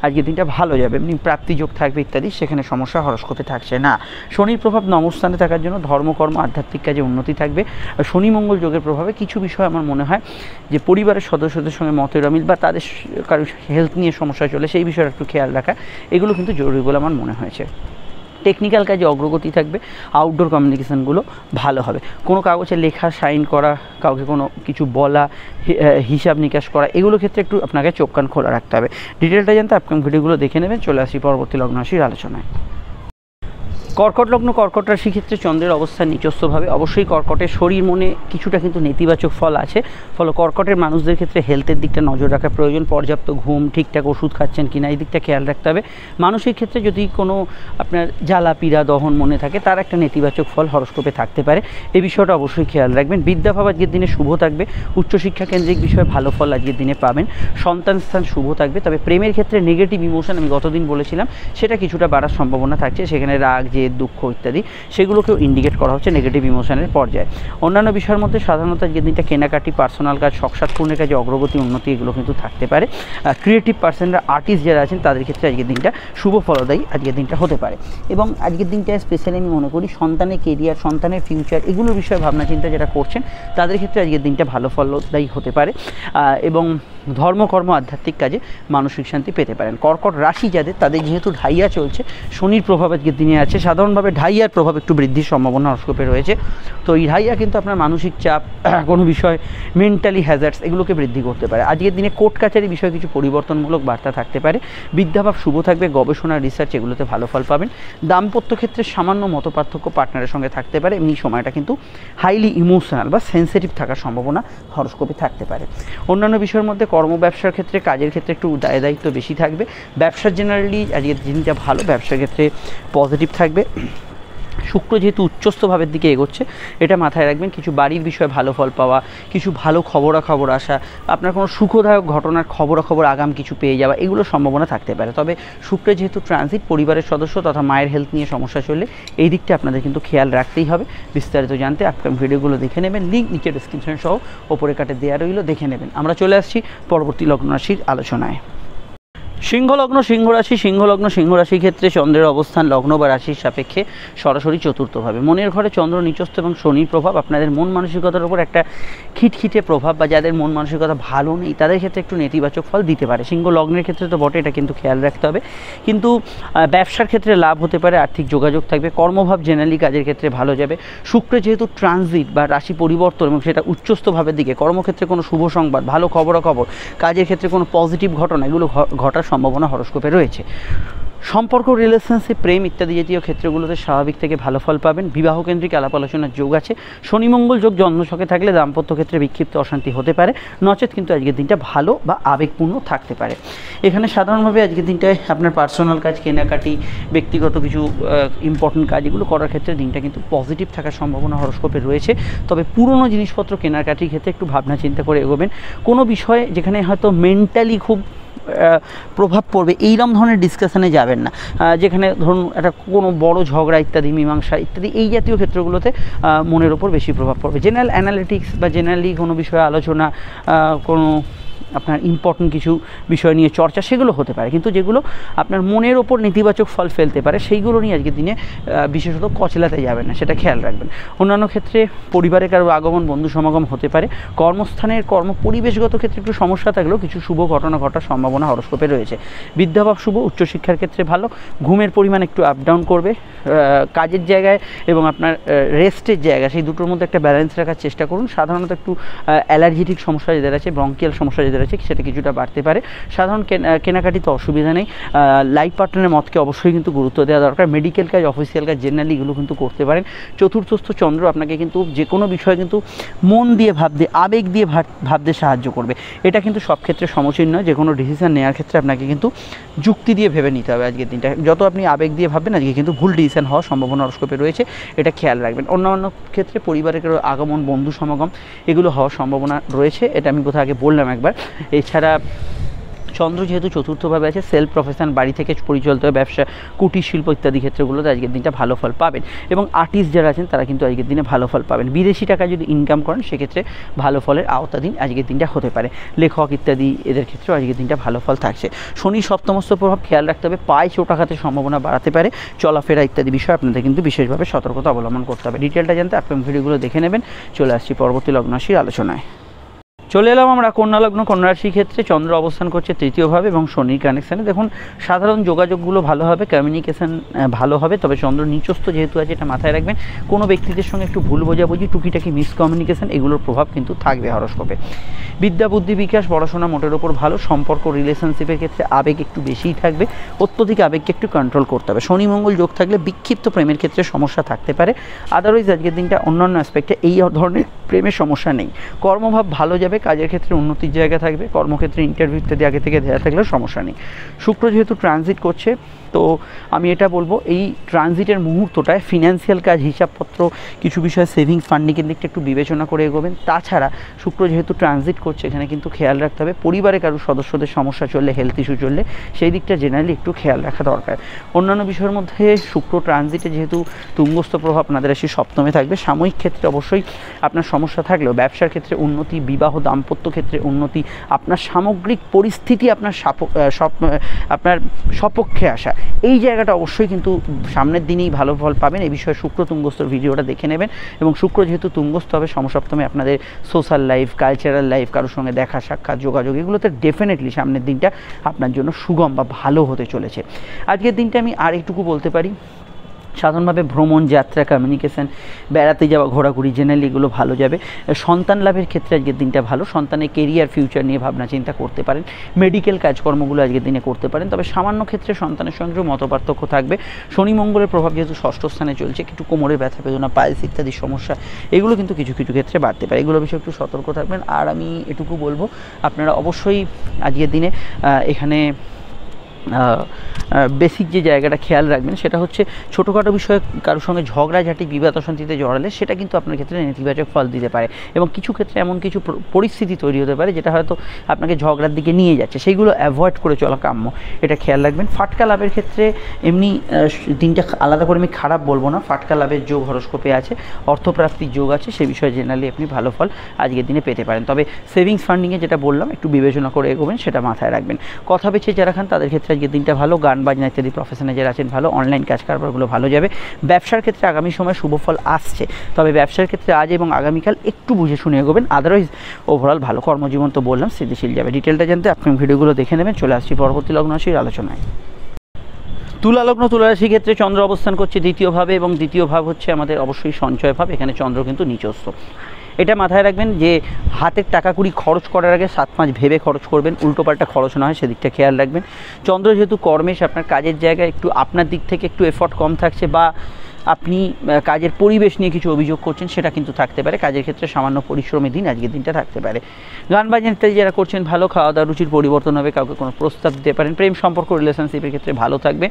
Speaker 1: আজকের দিনটা ভালো যাবে। এমনি প্রাপ্তিযোগ থাকবে ইত্যাদি, সেখানে সমস্যা হরস্কোপে থাকছে না। শনির প্রভাব নবস্থানে থাকার জন্য ধর্মকর্ম, আধ্যাত্মিক কাজে উন্নতি থাকবে। শনি মঙ্গল যোগের প্রভাবে কিছু বিষয় আমার মনে হয় যে পরিবারের সদস্যদের সঙ্গে মতের অমিল বা তাদের কারো হেলথ নিয়ে সমস্যা চলে, সেই বিষয়ে একটু খেয়াল রাখা, এগুলো কিন্তু জরুরি বলে আমার মনে হয়েছে। টেকনিক্যাল কাজে অগ্রগতি থাকবে। আউটডোর কমিউনিকেশানগুলো ভালো হবে। কোনো কাগজে লেখা, সাইন করা, কাউকে কোনো কিছু বলা, হিসাব নিকাশ করা, এগুলো ক্ষেত্রে একটু আপনাকে চোখ কান খোলা রাখতে হবে। ডিটেলটা জানতে আপকামিং ভিডিওগুলো দেখে নেবেন। চলে আসি পরবর্তী লগ্ন রাশির আলোচনায়। কর্কট লগ্ন, কর্কট রাশির ক্ষেত্রে চন্দ্রের অবস্থান নিচস্থভাবে। অবশ্যই কর্কটের শরীর মনে কিছুটা কিন্তু নেতিবাচক ফল আছে, ফলে কর্কটের মানুষদের ক্ষেত্রে হেলথের দিকটা নজর রাখা প্রয়োজন। পর্যাপ্ত ঘুম, ঠিকঠাক ওষুধ খাচ্ছেন কিনা, এই দিকটা খেয়াল রাখতে হবে। মানসিক ক্ষেত্রে যদি কোনো আপনার জ্বালা পীড়া, দহন মনে থাকে, তার একটা নেতিবাচক ফল হরস্কোপে থাকতে পারে, এই বিষয়টা অবশ্যই খেয়াল রাখবেন। বিদ্যাভাব আজকের দিনে শুভ থাকবে। উচ্চশিক্ষা কেন্দ্রিক বিষয়ে ভালো ফল আজকের দিনে পাবেন। সন্তান স্থান শুভ থাকবে। তবে প্রেমের ক্ষেত্রে নেগেটিভ ইমোশন, আমি গতদিন বলেছিলাম, সেটা কিছুটা বাড়ার সম্ভাবনা থাকছে। সেখানে রাগ, জেদ, জেদ, দুঃখ ইত্যাদি সেগুলোকেও ইন্ডিকেট করা হচ্ছে নেগেটিভ ইমোশনের পর্যায়ে। অন্যান্য বিষয়ের মধ্যে সাধারণত আজকের দিনটা কেনাকাটি, পার্সোনাল কাজ, শখসাদ পূর্ণের কাজে অগ্রগতি, উন্নতি এগুলো কিন্তু থাকতে পারে। ক্রিয়েটিভ পার্সনরা, আর্টিস্ট যারা আছেন তাদের ক্ষেত্রে আজকের দিনটা শুভ ফলদায়ী আজকের দিনটা হতে পারে। এবং আজকের দিনটা স্পেশালি আমি মনে করি সন্তানের কেরিয়ার, সন্তানের ফিউচার এগুলোর বিষয়ে ভাবনা চিন্তা যারা করছেন তাদের ক্ষেত্রে আজকের দিনটা ভালো ফলদায়ী হতে পারে এবং ধর্মকর্ম, আধ্যাত্মিক কাজে মানসিক শান্তি পেতে পারেন। কর্কট রাশি যাদের, তাদের যেহেতু ঢাইয়া চলছে, শনির প্রভাব আজকের দিনে আছে, সাধারণভাবে ঢাইয়ার প্রভাব একটু বৃদ্ধির সম্ভাবনা হরস্কোপে রয়েছে। তো এই ঢাইয়া কিন্তু আপনার মানসিক চাপ, কোনো বিষয়, মেন্টালি হ্যাজার্ডস এগুলোকে বৃদ্ধি করতে পারে। আজকের দিনে কোর্ট কাছারি বিষয়ে কিছু পরিবর্তনমূলক বার্তা থাকতে পারে। বিদ্যাভাব শুভ থাকবে, গবেষণা, রিসার্চ এগুলোতে ভালো ফল পাবেন। দাম্পত্য ক্ষেত্রে সামান্য মতপার্থক্য পার্টনারের সঙ্গে থাকতে পারে। এমনি সময়টা কিন্তু হাইলি ইমোশনাল বা সেন্সিটিভ থাকার সম্ভাবনা হরস্কোপে থাকতে পারে। অন্যান্য বিষয়ের মধ্যে কর্ম ব্যবসার ক্ষেত্রে, কাজের ক্ষেত্রে একটু দায়িত্ব বেশি থাকবে। ব্যবসার জেনারেলি আজকের দিনটা ভালো, ব্যবসার ক্ষেত্রে পজিটিভ থাকবে। শুক্র যেহেতু উচ্চস্থ ভাবের দিকে এগোচ্ছে, এটা মাথায় রাখবেন। কিছু বাড়ির বিষয়ে ভালো ফল পাওয়া, কিছু ভালো খবরাখবর আসা, আপনার কোনো সুখদায়ক ঘটনার খবরাখবর আগাম কিছু পেয়ে যাওয়া, এগুলোর সম্ভাবনা থাকতে পারে। তবে শুক্রের যেহেতু ট্রানজিট, পরিবারের সদস্য তথা মায়ের হেলথ নিয়ে সমস্যা চললে এই দিকটা আপনাদের কিন্তু খেয়াল রাখতেই হবে। বিস্তারিত জানতে আপকামিং ভিডিওগুলো দেখে নেবেন, লিঙ্ক নিচে ডিসক্রিপশন সহ ওপরে কাটে দেওয়া রইল, দেখে নেবেন। আমরা চলে আসছি পরবর্তী লগ্ন রাশির আলোচনায়। সিংহলগ্ন, সিংহরাশি। সিংহলগ্ন, সিংহরাশির ক্ষেত্রে চন্দ্রের অবস্থান লগ্ন বা রাশির সাপেক্ষে সরাসরি চতুর্থভাবে। মনের ঘরে চন্দ্র নিচস্থ এবং শনির প্রভাব আপনাদের মন মানসিকতার উপর একটা খিটখিটে প্রভাব, বা যাদের মন মানসিকতা ভালো নেই তাদের ক্ষেত্রে একটু নেতিবাচক ফল দিতে পারে। সিংহ লগ্নের ক্ষেত্রে তো বটে, এটা কিন্তু খেয়াল রাখতে হবে। কিন্তু ব্যবসার ক্ষেত্রে লাভ হতে পারে, আর্থিক যোগাযোগ থাকবে। কর্মভাব জেনারেলি কাজের ক্ষেত্রে ভালো যাবে। শুক্রের যেহেতু ট্রানজিট বা রাশি পরিবর্তন এবং সেটা উচ্চস্থভাবের দিকে, কর্মক্ষেত্রে কোনো শুভ সংবাদ, ভালো খবরাখবর, কাজের ক্ষেত্রে কোনো পজিটিভ ঘটনা এগুলো ঘটার সম্ভাবনা হরস্কোপে রয়েছে। সম্পর্ক, রিলেশনশিপ, প্রেম ইত্যাদি জাতীয় ক্ষেত্রগুলোতে স্বাভাবিক থেকে ভালো ফল পাবেন। বিবাহকেন্দ্রিক আলাপ আলোচনার যোগ আছে। শনি মঙ্গল যোগ জন্মছকে থাকলে দাম্পত্য ক্ষেত্রে বিক্ষিপ্ত অশান্তি হতে পারে, নচেত কিন্তু আজকের দিনটা ভালো বা আবেগপূর্ণ থাকতে পারে। এখানে সাধারণভাবে আজকের দিনটায় আপনার পার্সোনাল কাজ, কেনাকাটি, ব্যক্তিগত কিছু ইম্পর্টেন্ট কাজ এগুলো করার ক্ষেত্রে দিনটা কিন্তু পজিটিভ থাকার সম্ভাবনা হরস্কোপে রয়েছে। তবে পুরনো জিনিসপত্র কেনাকাটির ক্ষেত্রে একটু ভাবনা চিন্তা করে এগোবেন। কোনো বিষয়ে যেখানে হয়তো মেন্টালি খুব প্রভাব পড়বে এইরকম ধরনের ডিসকাশনে যাবেন না। যেখানে ধরুন একটা কোনো বড় ঝগড়া ইত্যাদি, মীমাংসা ইত্যাদি এই জাতীয় ক্ষেত্রগুলোতে মনের ওপর বেশি প্রভাব পড়বে। জেনারেল অ্যানালিটিক্স বা জেনারেলি কোনো বিষয়ে আলোচনা, কোনো আপনার ইম্পর্টেন্ট কিছু বিষয় নিয়ে চর্চা সেগুলো হতে পারে, কিন্তু যেগুলো আপনার মনের ওপর নেতিবাচক ফল ফেলতে পারে সেইগুলো নিয়ে আজকের দিনে বিশেষত কচলাতে যাবেন না, সেটা খেয়াল রাখবেন। অন্যান্য ক্ষেত্রে পরিবারের কারো আগমন, বন্ধু সমাগম হতে পারে। কর্মস্থানের পরিবেশগত ক্ষেত্রে একটু সমস্যা থাকলেও কিছু শুভ ঘটনা ঘটার সম্ভাবনা হরস্কোপে রয়েছে। বিদ্যাভাব শুভ, উচ্চশিক্ষার ক্ষেত্রে ভালো। ঘুমের পরিমাণ একটু আপ ডাউন করবে। কাজের জায়গায় এবং আপনার রেস্টের জায়গা, সেই দুটোর মধ্যে একটা ব্যালেন্স রাখার চেষ্টা করুন। সাধারণত একটু অ্যালার্জিটিক সমস্যা যাদের আছে, ব্রঙ্কিয়াল সমস্যা যাদের আছে, সেটা কিছুটা বাড়তে পারে। সাধারণ কেনাকাটিতে অসুবিধা নেই। লাইফ পার্টনারের মতকে অবশ্যই কিন্তু গুরুত্ব দেওয়া দরকার। মেডিকেল কাজ, অফিসিয়াল কাজ জেনারেলি এগুলো কিন্তু করতে পারেন। চতুর্থস্থ চন্দ্র আপনাকে কিন্তু যে কোনো বিষয়ে কিন্তু মন দিয়ে ভাবতে, আবেগ দিয়ে ভাবতে সাহায্য করবে। এটা কিন্তু সব ক্ষেত্রে সমীচীন নয়। যে কোনো ডিসিশন নেওয়ার ক্ষেত্রে আপনাকে কিন্তু যুক্তি দিয়ে ভেবে নিতে হবে আজকের দিনটা। যত আপনি আবেগ দিয়ে ভাববেন আজকে কিন্তু ভুল ডিসিশন হওয়ার সম্ভাবনা হরস্কোপে রয়েছে, এটা খেয়াল রাখবেন। অন্যান্য ক্ষেত্রে পরিবারের আগমন, বন্ধু সমাগম এগুলো হওয়ার সম্ভাবনা রয়েছে, এটা আমি কোথাও আগে বললাম একবার। এছাড়া চন্দ্র যেহেতু চতুর্থভাবে আছে, সেলফ প্রফেশন, বাড়ি থেকে পরিচালিত ব্যবসা, কুটির শিল্প ইত্যাদি ক্ষেত্রগুলোতে আজকের দিনটা ভালো ফল পাবেন। এবং আর্টিস্ট যারা আছেন তারা কিন্তু আজকের দিনে ভালো ফল পাবেন। বিদেশি টাকা যদি ইনকাম করেন সেক্ষেত্রে ভালো ফলের আওতাধীন আজকের দিনটা হতে পারে। লেখক ইত্যাদি এদের ক্ষেত্রেও আজকের দিনটা ভালো ফল থাকছে। শনি সপ্তমস্ত প্রভাব খেয়াল রাখতে হবে। পায়ে চোটাঘাতের সম্ভাবনা বাড়াতে পারে। চলাফেরা ইত্যাদি বিষয়ে আপনাদের কিন্তু বিশেষভাবে সতর্কতা অবলম্বন করতে হবে। ডিটেলটা জানতে আপনি ভিডিওগুলো দেখে নেবেন। চলে আসছি পরবর্তী লগ্ন রাশির আলোচনায়। চলে এলাম আমরা কন্যা লগ্ন। কন্যা রাশির ক্ষেত্রে চন্দ্র অবস্থান করছে তৃতীয়ভাবে এবং শনির কানেকশানে। দেখুন সাধারণ যোগাযোগগুলো ভালো হবে, কমিউনিকেশান ভালো হবে। তবে চন্দ্র নিচস্থ যেহেতু আছে এটা মাথায় রাখবেন। কোনো ব্যক্তিদের সঙ্গে একটু ভুল বোঝাবুঝি, টুকিটাকি মিসকমিউনিকেশান এগুলোর প্রভাব কিন্তু থাকবে হরস্কোপে। বিদ্যা, বুদ্ধি, বিকাশ, পড়াশোনা মোটের ওপর ভালো। সম্পর্ক, রিলেশনশিপের ক্ষেত্রে আবেগ একটু বেশিই থাকবে। অত্যধিক আবেগকে একটু কন্ট্রোল করতে হবে। শনি মঙ্গল যোগ থাকলে বিক্ষিপ্ত প্রেমের ক্ষেত্রে সমস্যা থাকতে পারে। আদারওয়াইজ আজকের দিনটা অন্যান্য অ্যাসপেক্টে এই ধরনের প্রেমের সমস্যা নেই। কর্মভাব ভালো যাবে। কাজের ক্ষেত্রে উন্নতির জায়গা থাকবে, কর্মক্ষেত্রে ইন্টারভিউ ইত্যাদি আগে থেকে দেওয়া থাকলেও সমস্যা নেই। শুক্র যেহেতু ট্রানজিট করছে, তো আমি এটা বলবো এই ট্রানজিটের মুহূর্তটায় ফিনান্সিয়াল কাজ, হিসাবপত্র, কিছু বিষয়ে সেভিংস ফান্ডিংয়ের দিকটা একটু বিবেচনা করে এগোবেন। তাছাড়া শুক্র যেহেতু ট্রানজিট করছে, এখানে কিন্তু খেয়াল রাখতে হবে পরিবারে কারো সদস্যদের সমস্যা চললে, হেলথ ইস্যু চললে সেই দিকটা জেনারেলি একটু খেয়াল রাখা দরকার। অন্যান্য বিষয়ের মধ্যে শুক্র ট্রানজিটে যেহেতু তুঙ্গস্থ প্রভাব আপনাদের রাশি সপ্তমে থাকবে, সাময়িক ক্ষেত্রে অবশ্যই আপনার সমস্যা থাকলেও ব্যবসার ক্ষেত্রে উন্নতি, বিবাহ দাম্পত্য ক্ষেত্রে উন্নতি, আপনার সামগ্রিক পরিস্থিতি আপনার সপক্ষে আসা, এই জায়গাটা অবশ্যই কিন্তু সামনের দিনেই ভালো ফল পাবেন। এই বিষয়ে শুক্র তুঙ্গস্থর ভিডিওটা দেখে নেবেন। এবং শুক্র যেহেতু তুঙ্গস্থ হবে সমসপ্তমে, আপনাদের সোশ্যাল লাইফ, কালচারাল লাইফ, কারোর সঙ্গে দেখা সাক্ষাৎ, যোগাযোগ, এগুলোতে ডেফিনেটলি সামনের দিনটা আপনার জন্য সুগম বা ভালো হতে চলেছে। আজকের দিনটা আমি আর একটুকু বলতে পারি, সাধারণভাবে ভ্রমণ, যাত্রা, কমিউনিকেশন, বেড়াতে যাওয়া, ঘোরাঘুরি, জেনারেলি এগুলো ভালো যাবে। সন্তান লাভের ক্ষেত্রে আজকের দিনটা ভালো, সন্তানের কেরিয়ার, ফিউচার নিয়ে ভাবনা চিন্তা করতে পারেন। মেডিকেল কাজকর্মগুলো আজকের দিনে করতে পারেন, তবে সামান্য ক্ষেত্রে সন্তানের সঙ্গেও মতপার্থক্য থাকবে। শনি মঙ্গলের প্রভাব যেহেতু ষষ্ঠ স্থানে চলছে, একটু কোমরের ব্যথা বেদনা, পাইলস ইত্যাদি সমস্যা, এগুলো কিন্তু কিছু কিছু ক্ষেত্রে বাড়তে পারে। এগুলো বিষয়ে একটু সতর্ক থাকবেন। আর আমি এটুকু বলবো, আপনারা অবশ্যই আজকের দিনে এখানে বেসিক যে জায়গাটা খেয়াল রাখবেন সেটা হচ্ছে ছোটোখাটো বিষয়ে কারোর সঙ্গে ঝগড়াঝাটি, বিবাদ অশান্তিতে জড়ালে সেটা কিন্তু আপনার ক্ষেত্রে নেতিবাচক ফল দিতে পারে, এবং কিছু ক্ষেত্রে এমন কিছু পরিস্থিতি তৈরি হতে পারে যেটা হয়তো আপনাকে ঝগড়ার দিকে নিয়ে যাচ্ছে, সেইগুলো অ্যাভয়েড করে চলা কাম্য, এটা খেয়াল রাখবেন। ফাটকা লাভের ক্ষেত্রে এমনি দিনটা আলাদা করে আমি খারাপ বলবো না, ফাটকা লাভের যোগ হরস্কোপে আছে, অর্থপ্রাপ্তির যোগ আছে, সে বিষয়ে জেনারেলি আপনি ভালো ফল আজকের দিনে পেতে পারেন। তবে সেভিংস ফান্ডিংয়ে যেটা বললাম একটু বিবেচনা করে এগোবেন, সেটা মাথায় রাখবেন। কথা বেছে যারা খান তাদের ক্ষেত্রে আজকের দিনটা ভালো, গান বাজনা ইত্যাদি প্রফেশনে যারা আছেন ভালো, অনলাইন কাজ কারবারগুলো ভালো যাবে। ব্যবসার ক্ষেত্রে আগামী সময় শুভ ফল আসছে, তবে ব্যবসার ক্ষেত্রে আজ এবং আগামীকাল একটু বুঝে শুনে এগোবেন, আদারওয়াইজ ওভারঅল ভালো। কর্মজীবন তো বললাম স্থিতিশীল যাবে। ডিটেলটা জানতে আপনি ভিডিওগুলো দেখে নেবেন। চলে আসছি পরবর্তী লগ্ন রাশির আলোচনায়। তুলা লগ্ন, তুলা রাশির ক্ষেত্রে চন্দ্র অবস্থান করছে দ্বিতীয় ভাবে, এবং দ্বিতীয় ভাব হচ্ছে আমাদের অবশ্যই সঞ্চয় ভাব। এখানে চন্দ্র কিন্তু নিচস্থ। এটা মাথায় রাখবেন যে হাতের টাকা কুড়ি খরচ করার আগে 7-5 ভেবে খরচ করবেন, উল্টোপাল্টা খরচ না হয় সেদিকটা খেয়াল রাখবেন। চন্দ্র যেহেতু কর্মেশ, আপনার কাজের জায়গায় একটু আপনার দিক থেকে একটু এফর্ট কম থাকছে, বা আপনি কাজের পরিবেশ নিয়ে কিছু অভিযোগ করছেন, সেটা কিন্তু থাকতে পারে। কাজের ক্ষেত্রে সামান্য পরিশ্রমের দিন আজকের দিনটা থাকতে পারে। গান বাজনা ইত্যাদি যারা করছেন ভালো, খাওয়া দাওয়া রুচির পরিবর্তন হবে, কাউকে কোনো প্রস্তাব দিতে পারেন। প্রেম সম্পর্ক, রিলেশনশিপের ক্ষেত্রে ভালো থাকবে,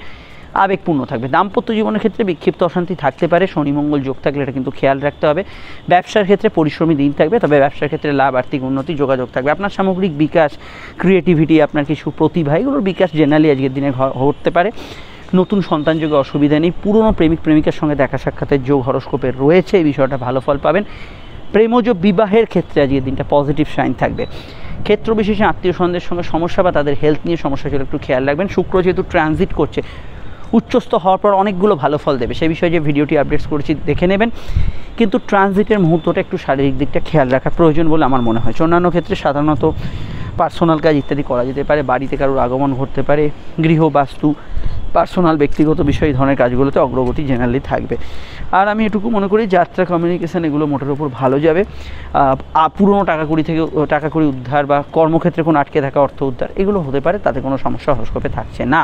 Speaker 1: আবেগপূর্ণ থাকবে। দাম্পত্য জীবনের ক্ষেত্রে বিক্ষিপ্ত অশান্তি থাকতে পারে, শনি মঙ্গল যোগ থাকলে এটা কিন্তু খেয়াল রাখতে হবে। ব্যবসার ক্ষেত্রে পরিশ্রমী দিন থাকবে, তবে ব্যবসার ক্ষেত্রে লাভ, আর্থিক উন্নতি, যোগাযোগ থাকবে। আপনার সামগ্রিক বিকাশ, ক্রিয়েটিভিটি, আপনার কিছু প্রতিভা, এগুলোর বিকাশ জেনারেলি আজকের দিনে ঘটতে পারে। নতুন সন্তান যোগে অসুবিধা নেই। পুরনো প্রেমিক প্রেমিকার সঙ্গে দেখা সাক্ষাতের যোগ হরস্কোপে রয়েছে, এই বিষয়টা ভালো ফল পাবেন। প্রেমজ বিবাহের ক্ষেত্রে আজকের দিনটা পজিটিভ সাইন থাকবে। ক্ষেত্র বিশেষে আত্মীয় স্বজনদের সঙ্গে সমস্যা বা তাদের হেলথ নিয়ে সমস্যা ছিল একটু খেয়াল রাখবেন। শুক্র যেহেতু ট্রানজিট করছে, উচ্চস্থ হওয়ার পর অনেকগুলো ভালো ফল দেবে, সেই বিষয়ে যে ভিডিওটি আপডেটস করেছি দেখে নেবেন। কিন্তু ট্রানজিটের মুহূর্তটা একটু শারীরিক দিকটা খেয়াল রাখা প্রয়োজন বলে আমার মনে হয়। অন্যান্য ক্ষেত্রে সাধারণত পার্সোনাল কাজ ইত্যাদি করা যেতে পারে, বাড়িতে কারোর আগমন ঘটতে পারে, গৃহ বাস্তু, পার্সোনাল ব্যক্তিগত বিষয়, এই ধরনের কাজগুলোতে অগ্রগতি জেনারেলি থাকবে। আর আমি এটুকু মনে করি যাত্রা, কমিউনিকেশান এগুলো মোটের ওপর ভালো যাবে। পুরনো টাকা কুড়ি উদ্ধার বা কর্মক্ষেত্রে কোনো আটকে থাকা অর্থ উদ্ধার, এগুলো হতে পারে, তাতে কোনো সমস্যা হরস্কোপে থাকছে না।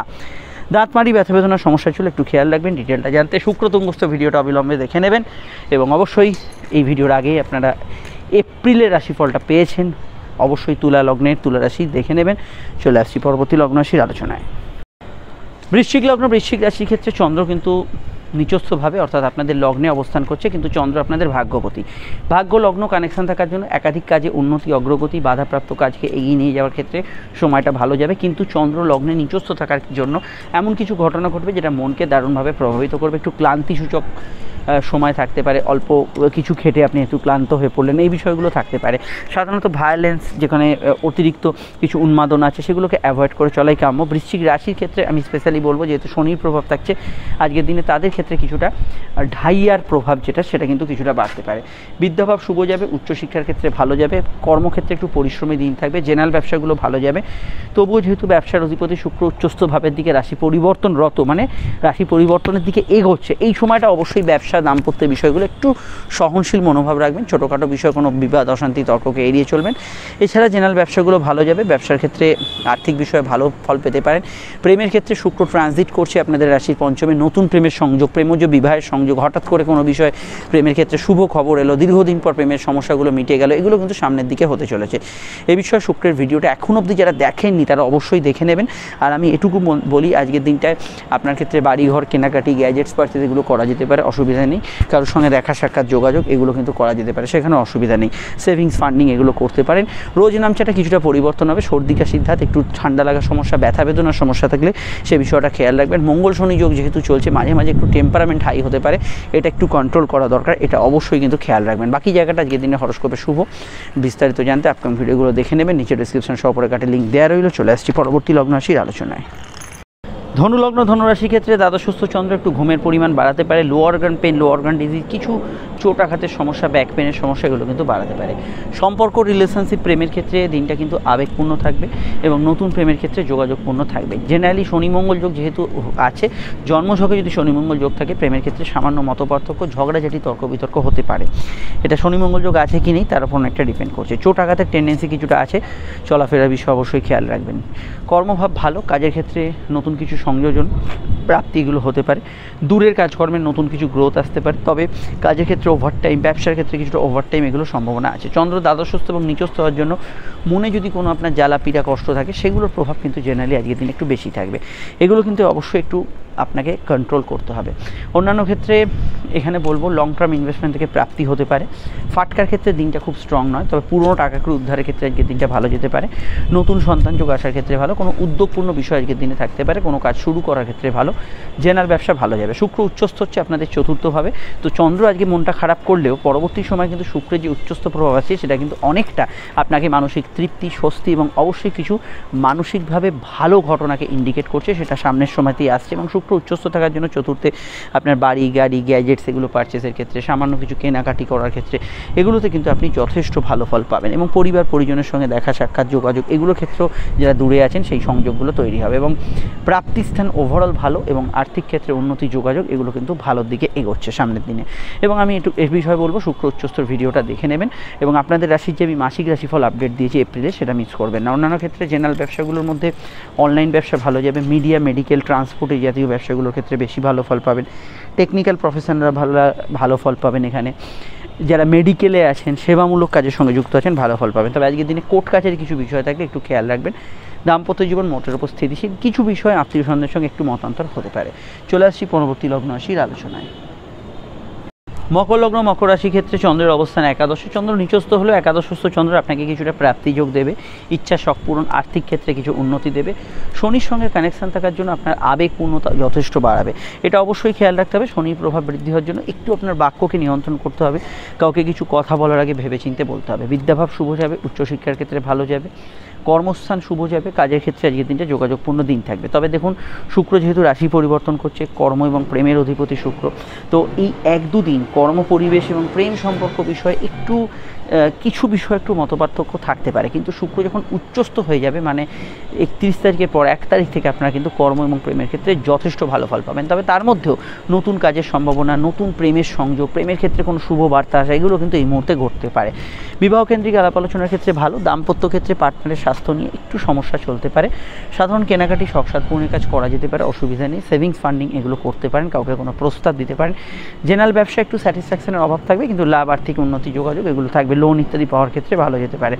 Speaker 1: দাঁতমারি, ব্যথা বেদনার সমস্যা ছিল একটু খেয়াল রাখবেন। ডিটেলটা জানতে শুক্র তুঙ্গস্থ ভিডিওটা অবিলম্বে দেখে নেবেন, এবং অবশ্যই এই ভিডিওর আগেই আপনারা এপ্রিলের রাশিফলটা পেয়েছেন, অবশ্যই তুলা লগ্নের তুলা রাশি দেখে নেবেন। চলে আসছি পরবর্তী লগ্ন রাশির আলোচনায়। বৃশ্চিক লগ্ন, বৃশ্চিক রাশির ক্ষেত্রে চন্দ্র কিন্তু নিচস্থভাবে অর্থাৎ আপনাদের লগ্নে অবস্থান করছে, কিন্তু চন্দ্র আপনাদের ভাগ্যপতি। ভাগ্য লগ্ন কানেকশান থাকার জন্য একাধিক কাজে উন্নতি, অগ্রগতি, বাধাপ্রাপ্ত কাজকে এগিয়ে নিয়ে যাওয়ার ক্ষেত্রে সময়টা ভালো যাবে। কিন্তু চন্দ্র লগ্নে নিচস্থ থাকার জন্য এমন কিছু ঘটনা ঘটবে যেটা মনকে দারুণভাবে প্রভাবিত করবে। একটু ক্লান্তিসূচক সময় থাকতে পারে, অল্প কিছু খেটে আপনি একটু ক্লান্ত হয়ে পড়লেন, এই বিষয়গুলো থাকতে পারে। সাধারণত ভায়োলেন্স, যেখানে অতিরিক্ত কিছু উন্মাদনা আছে, সেগুলোকে অ্যাভয়েড করে চলাই কাম্য। বৃশ্চিক রাশির ক্ষেত্রে আমি স্পেশালি বলবো, যেহেতু শনির প্রভাব থাকছে আজকের দিনে, তাদের ক্ষেত্রে কিছুটা ঢাইয়ার প্রভাব সেটা কিন্তু কিছুটা বাড়তে পারে। বিদ্যাভাব শুভ যাবে, উচ্চশিক্ষার ক্ষেত্রে ভালো যাবে, কর্মক্ষেত্রে একটু পরিশ্রমী দিন থাকবে, জেনারেল ব্যবসাগুলো ভালো যাবে। তবুও যেহেতু ব্যবসার অধিপতি শুক্র উচ্চস্থ ভাবের দিকে রাশি পরিবর্তনরত, মানে রাশি পরিবর্তনের দিকে এগোচ্ছে, এই সময়টা অবশ্যই ব্যবসা, দাম্পত্যের বিষয়গুলো একটু সহনশীল মনোভাব রাখবেন। ছোটোখাটো বিষয়, কোনো বিবাদ অশান্তি তর্ককে এড়িয়ে চলবেন। এছাড়া জেনারেল ব্যবসাগুলো ভালো যাবে, ব্যবসার ক্ষেত্রে আর্থিক বিষয়ে ভালো ফল পেতে পারেন। প্রেমের ক্ষেত্রে শুক্র ট্রানজিট করছে আপনাদের রাশির পঞ্চমে, নতুন প্রেমের সংযোগ প্রেমজ বিবাহের সংযোগ, হঠাৎ করে কোনো বিষয় প্রেমের ক্ষেত্রে শুভ খবর এলো, দীর্ঘদিন পর প্রেমের সমস্যাগুলো মিটে গেল, এগুলো কিন্তু সামনের দিকে হতে চলেছে। এই বিষয়ে শুক্রের ভিডিওটা এখন অবধি যারা দেখেননি তারা অবশ্যই দেখে নেবেন। আর আমি এটুকু বলি, আজকের দিনটায় আপনার ক্ষেত্রে বাড়িঘর কেনাকাটি, গ্যাজেটস পারচেজ এগুলো করা যেতে পারে, অসুবিধা নেই। কারোর সঙ্গে দেখা সাক্ষাৎ যোগাযোগ এগুলো কিন্তু করা যেতে পারে, সেখানে অসুবিধা নেই। সেভিংস ফান্ডিং এগুলো করতে পারেন। রোজ নামচাটা কিছুটা পরিবর্তন হবে, সর্দি কাশির ধাত, একটু ঠান্ডা লাগার সমস্যা, ব্যথা বেদনার সমস্যা থাকলে সে বিষয়টা খেয়াল রাখবেন। মঙ্গল শনি যোগ যেহেতু চলছে, মাঝে মাঝে একটু টেম্পারামেন্ট হাই হতে পারে, এটা একটু কন্ট্রোল করা দরকার, এটা অবশ্যই কিন্তু খেয়াল রাখবেন। বাকি জায়গাটা আজকের দিনে হরস্কোপে শুভ। বিস্তারিত জানতে আপকামিং ভিডিওগুলো দেখে নেবেন, নিচে ডিসক্রিপশন সহ পরে কাটে লিঙ্ক দেওয়া রইল। চলে আসছি পরবর্তী লগ্ন রাশির আলোচনায়। ধনু লগ্ন, ধনুরাশি ক্ষেত্রে দ্বাদশস্থ চন্দ্র একটু ঘুমের পরিমাণ বাড়াতে পারে, লো অর্গান পেন, লো অর্গান ডিজিজ, কিছু চোট আঘাতের সমস্যা, ব্যাক পেনের সমস্যা এগুলো কিন্তু বাড়াতে পারে। সম্পর্ক, রিলেশনশিপ, প্রেমের ক্ষেত্রে দিনটা কিন্তু আবেগপূর্ণ থাকবে এবং নতুন প্রেমের ক্ষেত্রে যোগাযোগপূর্ণ থাকবে। জেনারেলি শনি মঙ্গল যোগ যেহেতু আছে, জন্মছকে যদি শনি মঙ্গল যোগ থাকে, প্রেমের ক্ষেত্রে সামান্য মতপার্থক্য, ঝগড়াঝাটি, তর্ক বিতর্ক হতে পারে। এটা শনি মঙ্গল যোগ আছে কি নেই তার উপর একটা ডিপেন্ড করছে। চোট আঘাতের টেন্ডেন্সি কিছুটা আছে, চলাফেরার বিষয়ে অবশ্যই খেয়াল রাখবেন। কর্মভাব ভালো, কাজের ক্ষেত্রে নতুন কিছু সংযোজন, প্রাপ্তিগুলো হতে পারে। দূরের কাজকর্মের নতুন কিছু গ্রোথ আসতে পারে, তবে কাজের ক্ষেত্রে ওভারটাইম, ব্যবসার ক্ষেত্রে কিছুটা ওভারটাইম এগুলো সম্ভাবনা আছে। চন্দ্র দ্বাদশস্থ এবং নিচস্থ হওয়ার জন্য মনে যদি কোনো আপনার জ্বালা পীড়া কষ্ট থাকে, সেগুলোর প্রভাব কিন্তু জেনারেলি আজকের দিন একটু বেশি থাকবে। এগুলো কিন্তু অবশ্যই একটু আপনাকে কন্ট্রোল করতে হবে। অন্যান্য ক্ষেত্রে এখানে বলবো লং টার্ম ইনভেস্টমেন্ট থেকে প্রাপ্তি হতে পারে। ফাটকার ক্ষেত্রে দিনটা খুব স্ট্রং নয়, তবে পুরনো টাকাকে উদ্ধারের ক্ষেত্রে আজকের দিনটা ভালো যেতে পারে। নতুন সন্তান যোগ আসার ক্ষেত্রে ভালো, কোনো উদ্যোগপূর্ণ বিষয় আজকের দিনে থাকতে পারে, কোনো কাজ শুরু করার ক্ষেত্রে ভালো, জেনারেল ব্যবসা ভালো যাবে। শুক্র উচ্চস্থ হচ্ছে আপনাদের চতুর্থভাবে, তো চন্দ্র আজকে মনটা খারাপ করলেও পরবর্তী সময় কিন্তু শুক্রের যে উচ্চস্থ প্রভাব আছে সেটা কিন্তু অনেকটা আপনাকে মানসিক তৃপ্তি, স্বস্তি এবং অবশ্যই কিছু মানসিকভাবে ভালো ঘটনাকে ইন্ডিকেট করছে, সেটা সামনের সময়তেই আসছে। এবং শুক্র উচ্চস্থ থাকার জন্য চতুর্থে আপনার বাড়ি, গাড়ি, গ্যাজেটস এগুলো পারচেসের ক্ষেত্রে, সামান্য কিছু কেনাকাটি করার ক্ষেত্রে এগুলোতে কিন্তু আপনি যথেষ্ট ভালো ফল পাবেন। এবং পরিবার পরিজনের সঙ্গে দেখা সাক্ষাৎ, যোগাযোগ এগুলোর ক্ষেত্রেও যারা দূরে আছেন সেই সংযোগগুলো তৈরি হবে। এবং প্রাপ্তিস্থান ওভারঅল ভালো এবং আর্থিক ক্ষেত্রে উন্নতি, যোগাযোগ এগুলো কিন্তু ভালোর দিকে এগোচ্ছে সামনের দিনে। এবং আমি একটু এই বিষয়ে বলবো, শুক্র উচ্চস্থর ভিডিওটা দেখে নেবেন এবং আপনাদের রাশির যে আমি মাসিক রাশিফল আপডেট দিয়েছি এপ্রিলে, সেটা মিস করবেন না। অন্যান্য ক্ষেত্রে জেনারেল ব্যবসাগুলোর মধ্যে অনলাইন ব্যবসা ভালো যাবে, মিডিয়া, মেডিকেল, ট্রান্সপোর্ট এই জাতীয় ব্যবসাগুলোর ক্ষেত্রে বেশি ভালো ফল পাবেন। টেকনিক্যাল প্রফেশনরা ভালো ফল পাবেন। এখানে যারা মেডিকেলে আছেন, সেবামূলক কাজের সঙ্গে যুক্ত আছেন, ভালো ফল পাবেন। তবে আজকের দিনে কোর্ট কাছের কিছু বিষয় থাকলে একটু খেয়াল রাখবেন। দাম্পত্য জীবন মোটের উপর স্থিতিশীল, কিছু বিষয়ে আত্মীয় স্বজনের সঙ্গে একটু মতান্তর হতে পারে। চলে আসছি পরবর্তী লগ্ন রাশির আলোচনায়। মকর লগ্ন, মকর রাশি ক্ষেত্রে চন্দ্রের অবস্থান একাদশে। চন্দ্র নিচস্থ হলেও একাদশস্থ চন্দ্র আপনাকে কিছুটা প্রাপ্তি যোগ দেবে, ইচ্ছা শখ পূরণ, আর্থিক ক্ষেত্রে কিছু উন্নতি দেবে। শনির সঙ্গে কানেকশান থাকার জন্য আপনার আবেগপূর্ণতা যথেষ্ট বাড়াবে, এটা অবশ্যই খেয়াল রাখতে হবে। শনির প্রভাব বৃদ্ধি হওয়ার জন্য একটু আপনার বাক্যকে নিয়ন্ত্রণ করতে হবে, কাউকে কিছু কথা বলার আগে ভেবেচিন্তে বলতে হবে। বিদ্যাভাব শুভ যাবে, উচ্চশিক্ষার ক্ষেত্রে ভালো যাবে। কর্মস্থান শুভ যাবে, কাজের ক্ষেত্রে আজকের দিনটা যোগাযোগপূর্ণ দিন থাকবে। তবে দেখুন, শুক্র যেহেতু রাশি পরিবর্তন করছে, কর্ম এবং প্রেমের অধিপতি শুক্র, তো এই 1-2 দিন কর্ম পরিবেশ এবং প্রেম সম্পর্ক বিষয়ে একটু কিছু বিষয় একটু মতপার্থক্য থাকতে পারে। কিন্তু শুক্র যখন উচ্চস্থ হয়ে যাবে, মানে 31 তারিখের পর 1 তারিখ থেকে আপনারা কিন্তু কর্ম এবং প্রেমের ক্ষেত্রে যথেষ্ট ভালো ফল পাবেন। তবে তার মধ্যেও নতুন কাজের সম্ভাবনা, নতুন প্রেমের সংযোগ, প্রেমের ক্ষেত্রে কোনো শুভ বার্তা আসা, এগুলো কিন্তু এই মুহূর্তে ঘটতে পারে। বিবাহ কেন্দ্রিক আলাপ আলোচনার ক্ষেত্রে ভালো। দাম্পত্য ক্ষেত্রে পার্টনারের স্বাস্থ্য নিয়ে একটু সমস্যা চলতে পারে। সাধারণ কেনাকাটি, শখ সাধ পূরণের কাজ করা যেতে পারে, অসুবিধা নেই। সেভিংস ফান্ডিং এগুলো করতে পারেন, কাউকে কোনো প্রস্তাব দিতে পারেন। জেনারেল ব্যবসা একটু স্যাটিসফ্যাকশনের অভাব থাকবে, কিন্তু লাভ, আর্থিক উন্নতি, যোগাযোগ এগুলো থাকবে। লোন ইত্যাদি পাওয়ার ক্ষেত্রে ভালো যেতে পারে।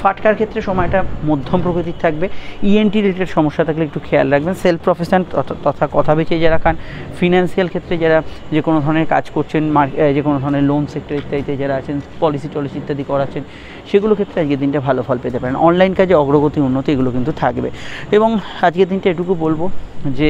Speaker 1: ফাটকার ক্ষেত্রে সময়টা মধ্যম প্রকৃতির থাকবে। ইএনটি রিলেটেড সমস্যা থাকলে একটু খেয়াল রাখবেন। সেলফ প্রফেশন তথা কথা বেঁচে যারা খান, ফিনান্সিয়াল ক্ষেত্রে যারা যে কোনো ধরনের কাজ করছেন, যে কোনো ধরনের লোন সেক্টর ইত্যাদিতে যারা আছেন, পলিসি ইত্যাদি করাচ্ছেন, সেগুলো ক্ষেত্রে আজকের দিনটা ভালো ফল পেতে পারেন। অনলাইন কাজে অগ্রগতি, উন্নতি এগুলো কিন্তু থাকবে। এবং আজকের দিনটা এটুকু বলবো যে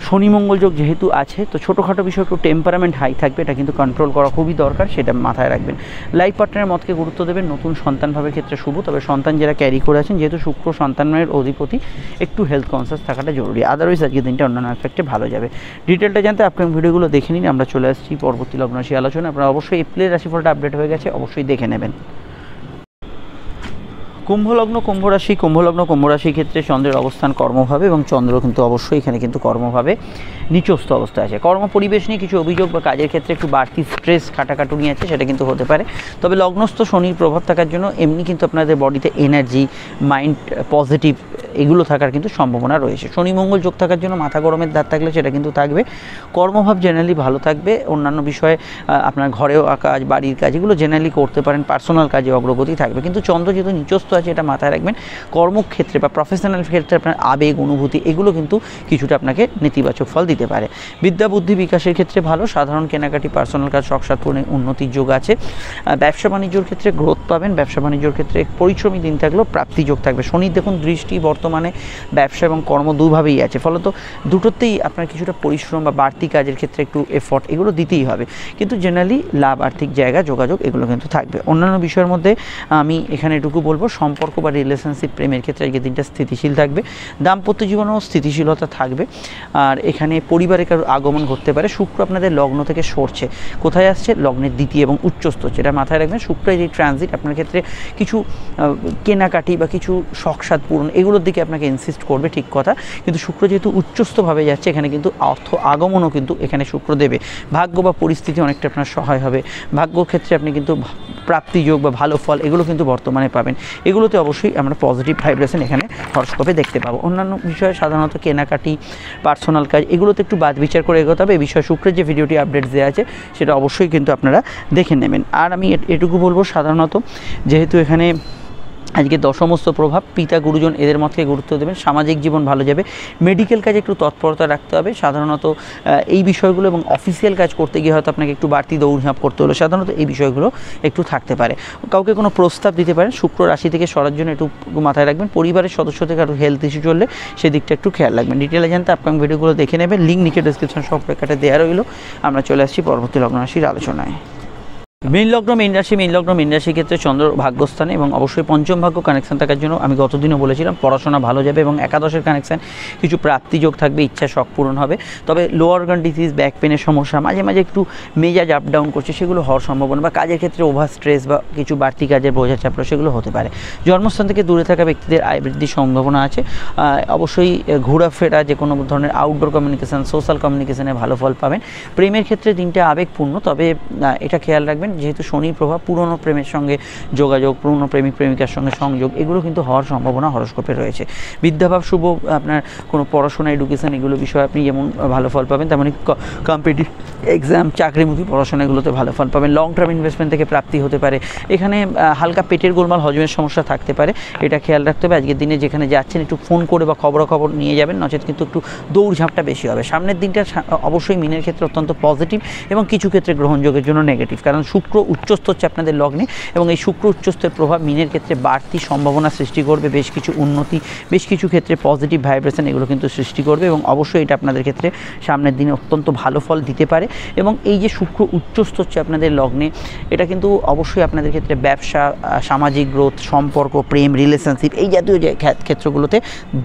Speaker 1: শনি মঙ্গল যোগ যেহেতু আছে, তো ছোটোখাটো বিষয় একটু টেম্পারামেন্ট হাই থাকবে, এটা কিন্তু কন্ট্রোল করা খুবই দরকার, সেটা মাথায় রাখবেন। লাইফ পার্টনারের মতকে গুরুত্ব দেবেন। নতুন সন্তানভাবের ক্ষেত্রে শুভ, তবে সন্তান যারা ক্যারি করে আছেন, যেহেতু শুক্র সন্তানের অধিপতি, একটু হেলথ কনসিয়াস থাকাটা জরুরি। আদারওয়াইজ আজকের দিনটা অন্যান্য এফেক্টে ভালো যাবে। ডিটেলটা জানতে আপনার ভিডিওগুলো দেখে নিন। আমরা চলে আসছি পরবর্তী লগ্ন রাশি আলোচনা। আপনারা অবশ্যই এপ্রিলের রাশিফলটা আপডেট হয়ে গেছে, অবশ্যই দেখে নেবেন। কুম্ভলগ্ন, কুম্ভ রাশির ক্ষেত্রে চন্দ্রের অবস্থান কর্মভাবে এবং চন্দ্র কিন্তু অবশ্যই এখানে কিন্তু কর্মভাবে নিচস্থ অবস্থায় আছে। কর্ম পরিবেশ নিয়ে কিছু অভিযোগ বা কাজের ক্ষেত্রে একটু বাড়তি স্ট্রেস, খাটাখাটুনি আছে, সেটা কিন্তু হতে পারে। তবে লগ্নস্থ শনির প্রভাব থাকার জন্য এমনি কিন্তু আপনাদের বডিতে এনার্জি, মাইন্ড পজিটিভ এগুলো থাকার কিন্তু সম্ভাবনা রয়েছে। শনি মঙ্গল যোগ থাকার জন্য মাথা গরমের ধার থাকলে সেটা কিন্তু থাকবে। কর্মভাব জেনারেলি ভালো থাকবে। অন্যান্য বিষয়ে আপনার ঘরেও কাজ, বাড়ির কাজ, এগুলো জেনারেলি করতে পারেন। পার্সোনাল কাজে অগ্রগতি থাকবে। কিন্তু চন্দ্র যেহেতু নিচস্থ আছে, এটা মাথায় রাখবেন। কর্মক্ষেত্রে বা প্রফেশনাল ক্ষেত্রে আপনার আবেগ, অনুভূতি এগুলো কিন্তু কিছুটা আপনাকে নেতিবাচক ফল দিতে পারে। বিদ্যা বুদ্ধি বিকাশের ক্ষেত্রে ভালো। সাধারণ কেনাকাটি, পার্সোনাল কাজ, শখ পূরণে উন্নতির যোগ আছে। ব্যবসা বাণিজ্যর ক্ষেত্রে গ্রোথ পাবেন। ব্যবসা বাণিজ্যর ক্ষেত্রে পরিশ্রমী দিন থাকলেও প্রাপ্তি যোগ থাকবে। শনির দেখুন দৃষ্টি বর্তমানে ব্যবসা এবং কর্ম দুভাবেই আছে, ফলত দুটোতেই আপনার কিছুটা পরিশ্রম বা বাড়তি কাজের ক্ষেত্রে একটু এফর্ট এগুলো দিতেই হবে। কিন্তু জেনারেলি লাভ, আর্থিক জায়গা, যোগাযোগ এগুলো কিন্তু থাকবে। অন্যান্য বিষয়ের মধ্যে আমি এখানে এটুকু বলবো, সম্পর্ক বা রিলেশনশিপ, প্রেমের ক্ষেত্রে আজকে দিনটা স্থিতিশীল থাকবে। দাম্পত্য জীবনেও স্থিতিশীলতা থাকবে। আর এখানে পরিবারের কারোর আগমন ঘটতে পারে। শুক্র আপনাদের লগ্ন থেকে সরছে, কোথায় আসছে? লগ্নের দ্বিতীয় এবং উচ্চস্থ হচ্ছে, এটা মাথায় রাখবেন। শুক্রের এই ট্রানজিট আপনার ক্ষেত্রে কিছু কেনাকাটি বা কিছু শখসাদ পূরণ এগুলোর দিকে আপনাকে ইনসিস্ট করবে, ঠিক কথা। কিন্তু শুক্র যেহেতু উচ্চস্থভাবে যাচ্ছে, এখানে কিন্তু অর্থ আগমনও কিন্তু এখানে শুক্র দেবে। ভাগ্য বা পরিস্থিতি অনেকটা আপনার সহায় হবে। ভাগ্য ক্ষেত্রে আপনি কিন্তু প্রাপ্তিযোগ বা ভালো ফল এগুলো কিন্তু বর্তমানে পাবেন। এগুলোতে অবশ্যই আমরা পজিটিভ ভাইব্রেশন এখানে হরস্কোপে দেখতে পাবো। অন্যান্য বিষয়ে সাধারণত কেনাকাটি, পার্সোনাল কাজ এগুলোতে একটু বাদ বিচার করে এগোতে হবে। এই বিষয়ে শুক্রের যে ভিডিওটি আপডেট দেওয়া আছে সেটা অবশ্যই কিন্তু আপনারা দেখে নেবেন। আর আমি এটুকু বলবো, সাধারণত যেহেতু এখানে আজকে দশমস্ত প্রভাব, পিতা, গুরুজন এদের মতকে গুরুত্ব দেবেন। সামাজিক জীবন ভালো যাবে। মেডিকেল কাজে একটু তৎপরতা রাখতে হবে সাধারণত এই বিষয়গুলো, এবং অফিসিয়াল কাজ করতে গিয়ে হয়তো আপনাকে একটু বাড়তি দৌড়ঝাঁপ করতে হলো, সাধারণত এই বিষয়গুলো একটু থাকতে পারে। কাউকে কোনো প্রস্তাব দিতে পারেন। শুক্র রাশি থেকে সরার জন্য একটু মাথায় রাখবেন। পরিবারের সদস্য থেকে আরও হেলথ ইস্যু চললে সেদিকটা একটু খেয়াল রাখবেন। ডিটেলে জানতে আপকামিং ভিডিওগুলো দেখে নেবেন, লিঙ্ক নিচে ডেসক্রিপশন সব রেখাটা দেওয়া রইল। আমরা চলে আসছি পরবর্তী লগ্ন রাশির আলোচনায়। মীন লগ্ন, মীন রাশির ক্ষেত্রে চন্দ্র ভাগ্যস্থানে এবং অবশ্যই পঞ্চম ভাগ্য কানেকশন থাকার জন্য আমি গতদিনও বলেছিলাম পড়াশোনা ভালো যাবে এবং একাদশের কানেকশান কিছু প্রাপ্তিযোগ থাকবে, ইচ্ছা শখ পূরণ হবে। তবে লোয়ার অর্গান ডিজিজ, ব্যাক পেনের সমস্যা, মাঝে মাঝে একটু মেজাজ আপ ডাউন করছে, সেগুলো হওয়ার সম্ভাবনা, বা কাজের ক্ষেত্রে ওভার স্ট্রেস বা কিছু বাড়তি কাজের বোঝা চাপড়া সেগুলো হতে পারে। জন্মস্থান থেকে দূরে থাকা ব্যক্তিদের আয় বৃদ্ধির সম্ভাবনা আছে। অবশ্যই ঘোরাফেরা, যে কোনো ধরনের আউটডোর কমিউনিকেশান, সোশ্যাল কমিউনিকেশানে ভালো ফল পাবেন। প্রেমের ক্ষেত্রে দিনটা আবেগপূর্ণ, তবে এটা খেয়াল রাখবেন যেহেতু শনির প্রভাব, পুরনো প্রেমের সঙ্গে যোগাযোগ, পুরনো প্রেমিক প্রেমিকার সঙ্গে সংযোগ এগুলো কিন্তু হওয়ার সম্ভাবনা হরস্কোপে রয়েছে। বিদ্যাভাব শুভ, আপনার কোনো পড়াশোনা, এডুকেশান এগুলো বিষয়ে আপনি যেমন ভালো ফল পাবেন, তেমনি কম্পিটিটিভ এক্সাম, চাকরিমুখী পড়াশোনা এগুলোতে ভালো ফল পাবেন। লং টার্ম ইনভেস্টমেন্ট থেকে প্রাপ্তি হতে পারে। এখানে হালকা পেটের গোলমাল, হজমের সমস্যা থাকতে পারে, এটা খেয়াল রাখতে হবে। আজকের দিনে যেখানে যাচ্ছেন একটু ফোন করে বা খবরাখবর নিয়ে যাবেন, নচেত কিন্তু একটু দৌড়ঝাঁপটা বেশি হবে। সামনের দিনটা অবশ্যই মিনের ক্ষেত্রে অত্যন্ত পজিটিভ এবং কিছু ক্ষেত্রে গ্রহণযোগের জন্য নেগেটিভ, কারণ শুক্র উচ্চস্থ হচ্ছে আপনাদের লগ্নে এবং এই শুক্র উচ্চস্থের প্রভাব মিনের ক্ষেত্রে বাড়তি সম্ভাবনা সৃষ্টি করবে, বেশ কিছু উন্নতি, বেশ কিছু ক্ষেত্রে পজিটিভ ভাইব্রেশন এগুলো কিন্তু সৃষ্টি করবে এবং অবশ্যই এটা আপনাদের ক্ষেত্রে সামনের দিনে অত্যন্ত ভালো ফল দিতে পারে। এবং এই যে শুক্র উচ্চস্থ হচ্ছে আপনাদের লগ্নে, এটা কিন্তু অবশ্যই আপনাদের ক্ষেত্রে ব্যবসা, সামাজিক গ্রোথ, সম্পর্ক, প্রেম, রিলেশনশিপ এই জাতীয় যে ক্ষেত্রগুলোতে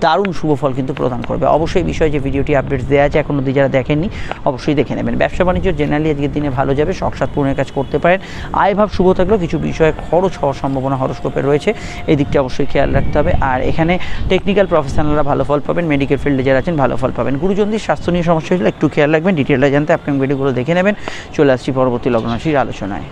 Speaker 1: দারুণ শুভ ফল কিন্তু প্রদান করবে। অবশ্যই বিষয়ে যে ভিডিওটি আপডেটস দেওয়া আছে এখন অবধি যারা দেখেননি অবশ্যই দেখে নেবেন। ব্যবসা বাণিজ্য জেনারেলি আজকের দিনে ভালো যাবে, শখ পূরণের কাজ করতে পারেন। আয়ভাব শুভ থাকলেও কিছু বিষয়ে খরচ হওয়ার সম্ভাবনা হরস্কোপে রয়েছে, এই দিকটা অবশ্যই খেয়াল রাখতে হবে। আর এখানে টেকনিক্যাল প্রফেশনালরা ভালো ফল পাবেন, মেডিকেল ফিল্ডে যারা আছেন ভালো ফল পাবেন। গুরুজনদের স্বাস্থ্য নিয়ে সমস্যা হলে একটু খেয়াল রাখবেন। ডিটেলটা জানতে আপনি ভিডিওগুলো দেখে নেবেন। চলে আসছি পরবর্তী লগ্ন রাশির আলোচনায়।